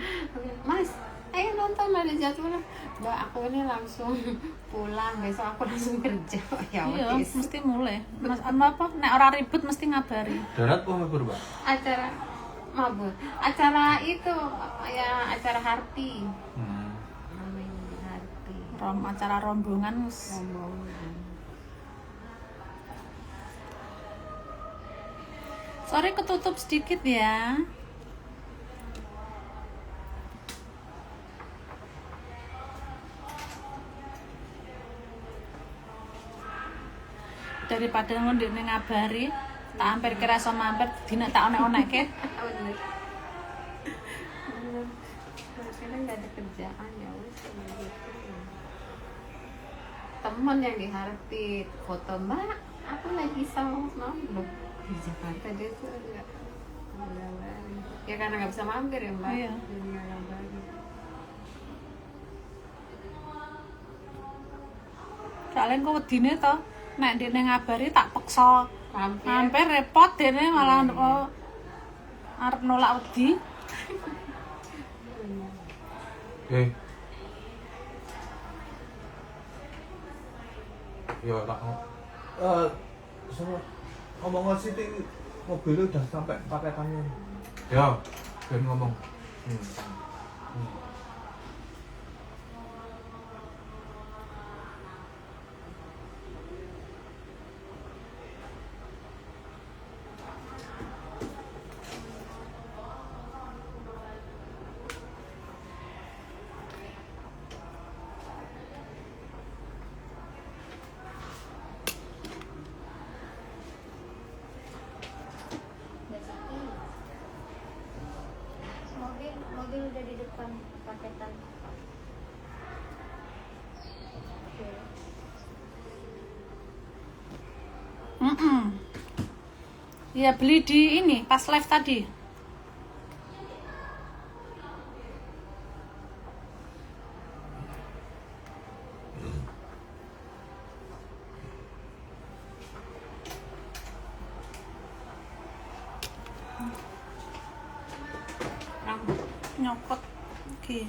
Mas, ayo nonton ada jadwal. Mbak, aku ini langsung pulang, besok aku langsung kerja. Ya Iya, wis. mesti mulai. Mas apa nek ora ribut mesti ngabari. Darat kok mabur, Mbak? Acara mabur. Acara itu ya acara Harti. Namanya Harti. Acara rombongan wis. Rombongan. Sorry ketutup sedikit ya. Daripada ngundine ngabari, tak hampir kira iso mampir dina tak onek-onekke. Bener. Bener. Kadang nggak ada kerjaan ya wis gitu. Temen yang diharapin foto Mbak, aku lagi sama Mbak di Jakarta, dia tuh nggak ngabarin. Ya karena nggak bisa mampir ya Mbak. Iya. Jadi nggak ngabarin. Soalnya kok wedine to, nek dene ngabari tak peksa Mampir. hampir repot dene malah arep nolak wedi. Ya tak Sama ngomong Siti mobilnya udah sampai paketannya. ya, ben ngomong. Mobil udah di depan paketan. Ya beli di ini pas live tadi. Nyopot. Oke.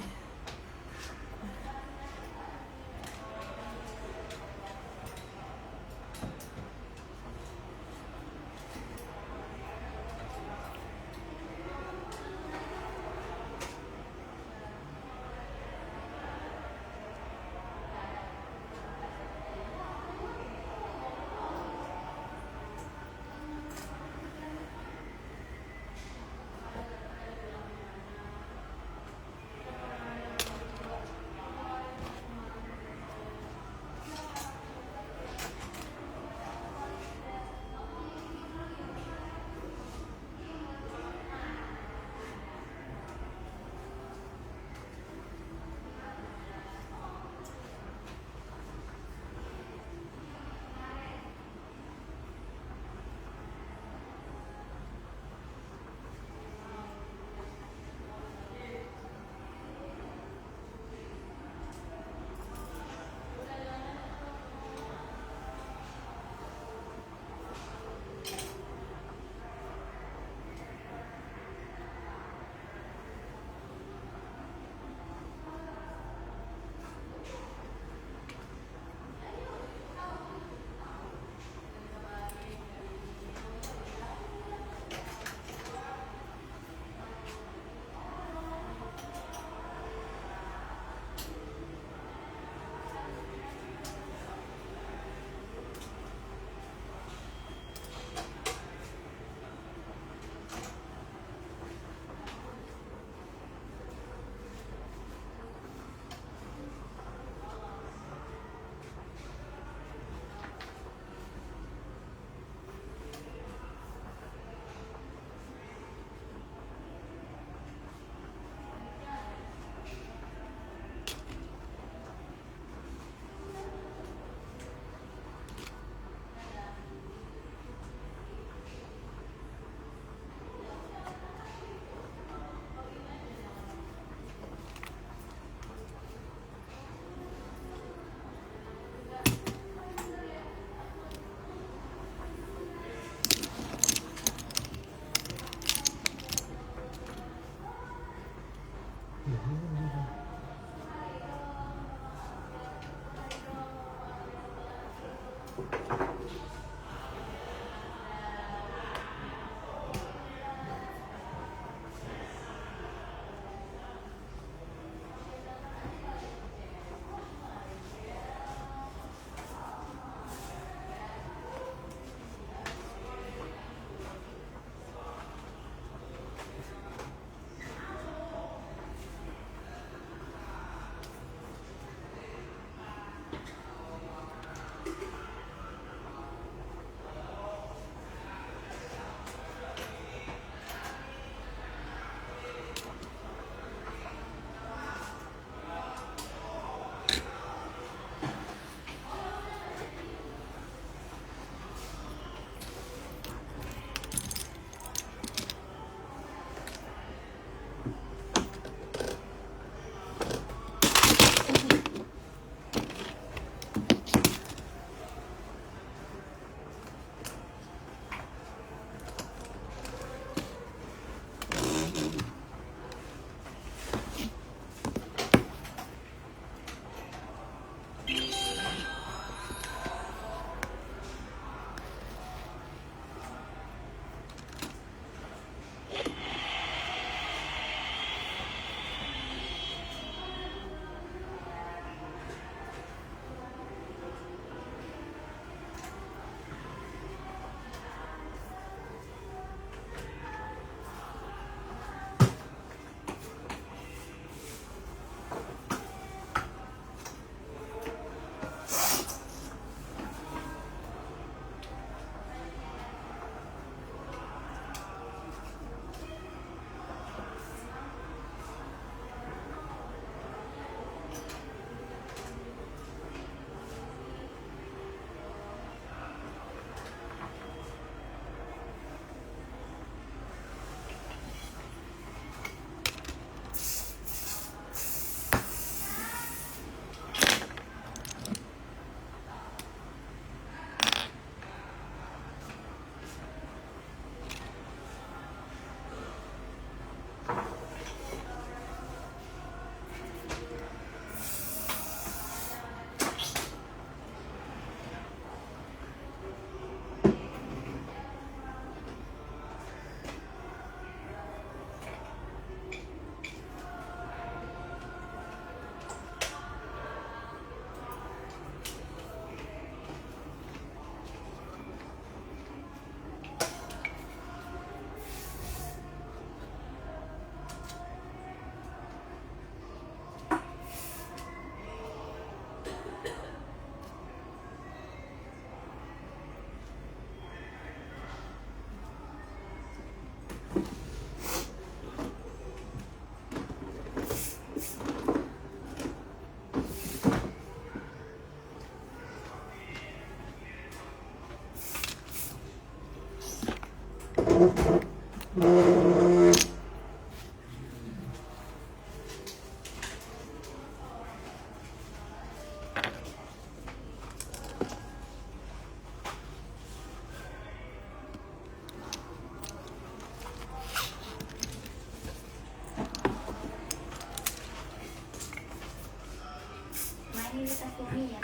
Ini tas Tumi ya.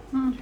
Hmm.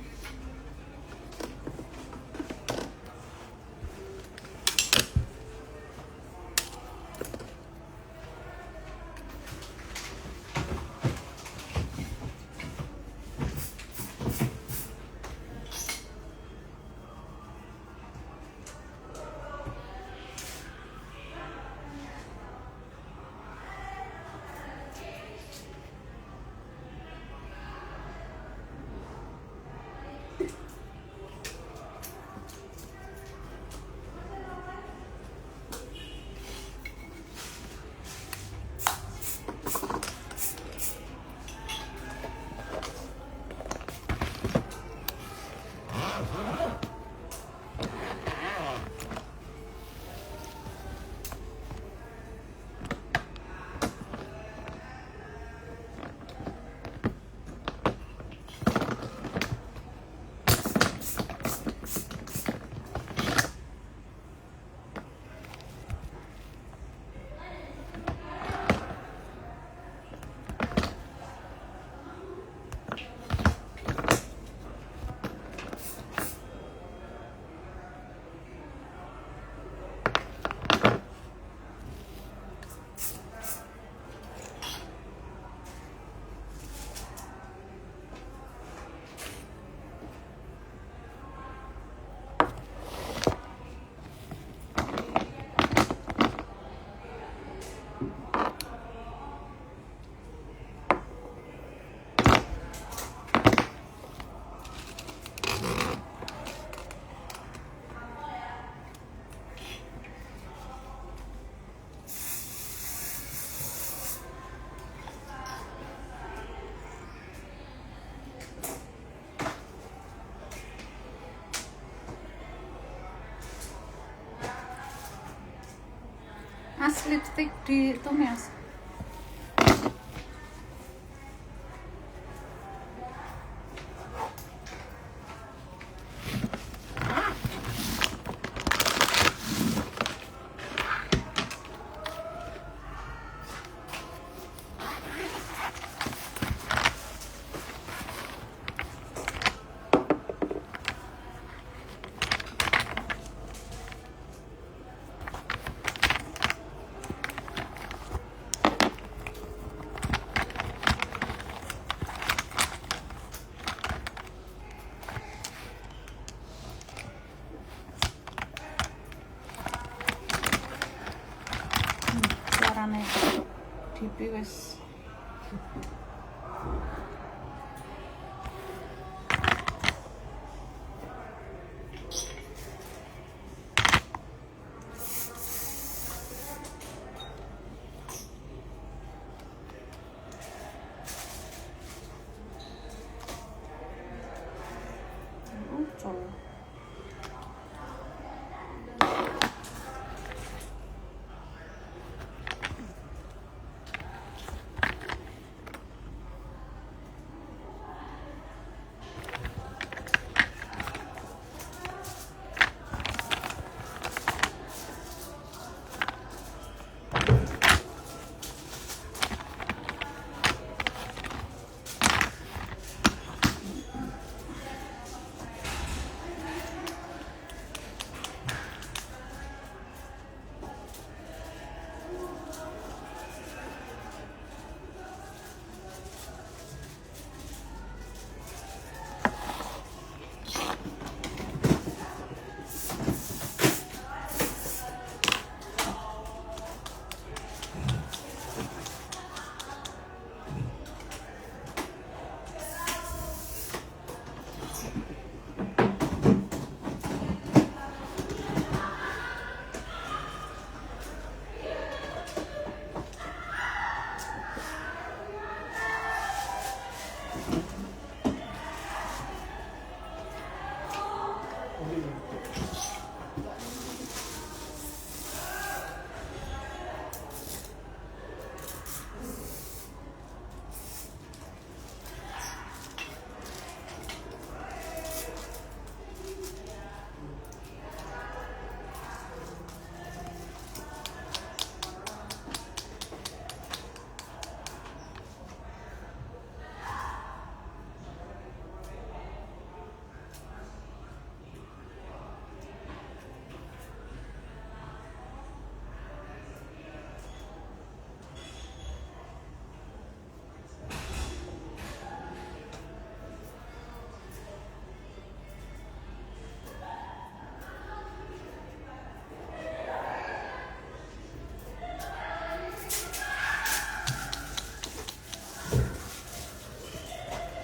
Mas lipstick di itu mas. Suarane DP wis ucul.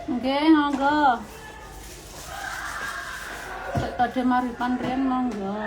Nggih, monggo. Cek tadi maripan riyen monggo.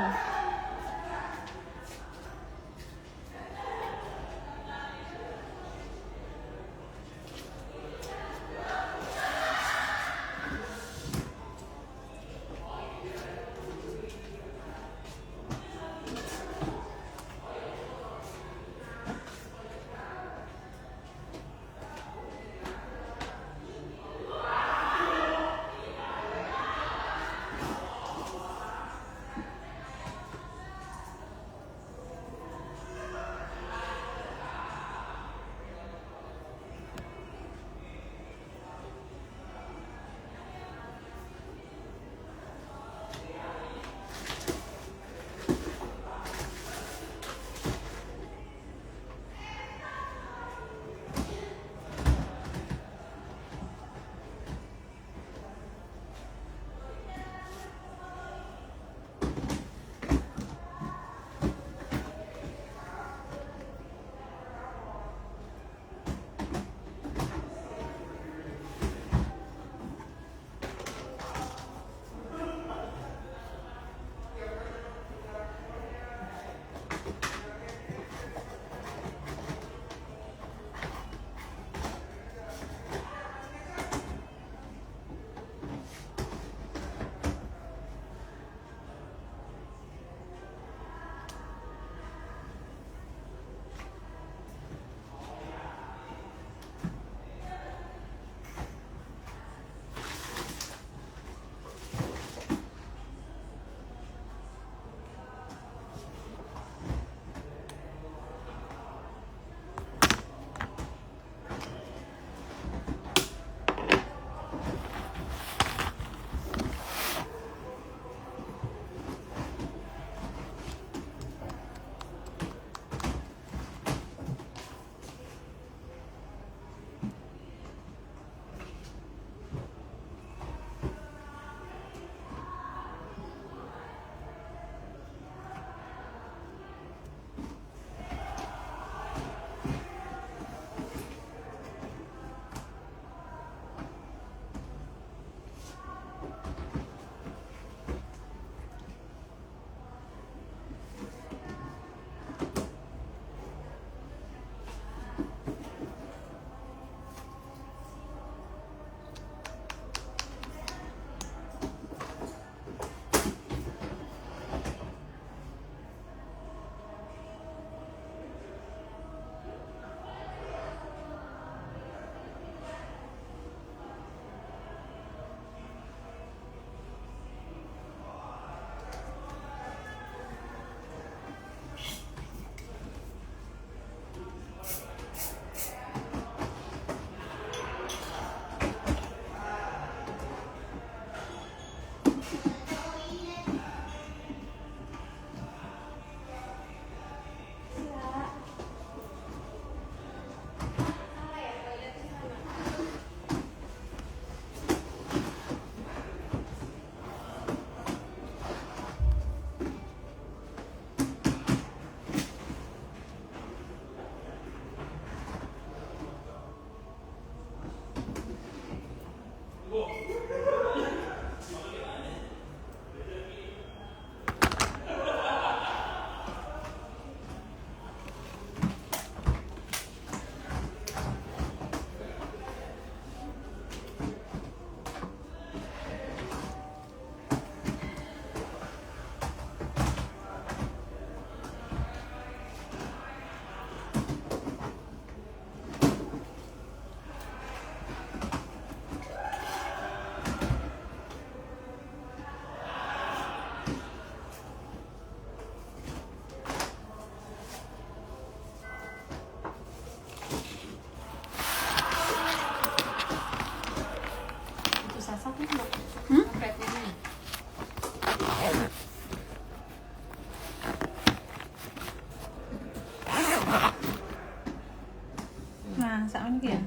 Nah, sama ini ya.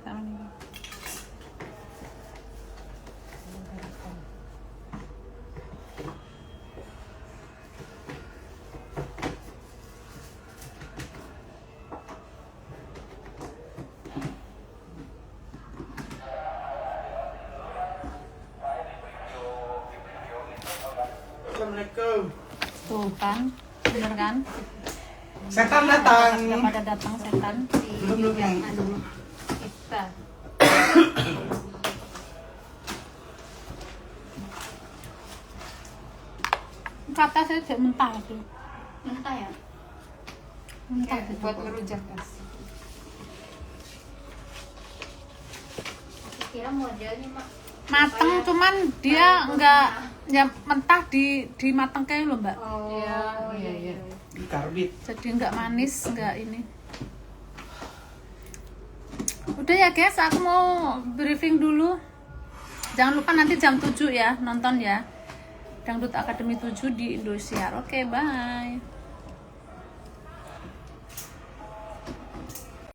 Sama ini. Assalamualaikum. Tuh kan, bener kan? Setan datang. Sudah pada datang setan. Belum yang Anu, kita. Kata saya tidak mentah tuh. Mentah ya? Mentah Ya, gitu. buat ngerujak kasih. Aku kira modelnya mak. Mateng cuman dia enggak ya mentah di mateng kayak lo mbak. Oh Iya. Karbit. Jadi enggak manis, enggak ini. Udah ya guys, aku mau briefing dulu. Jangan lupa nanti jam 7 ya nonton ya. Dangdut Akademi 7 di Indosiar. Oke, bye.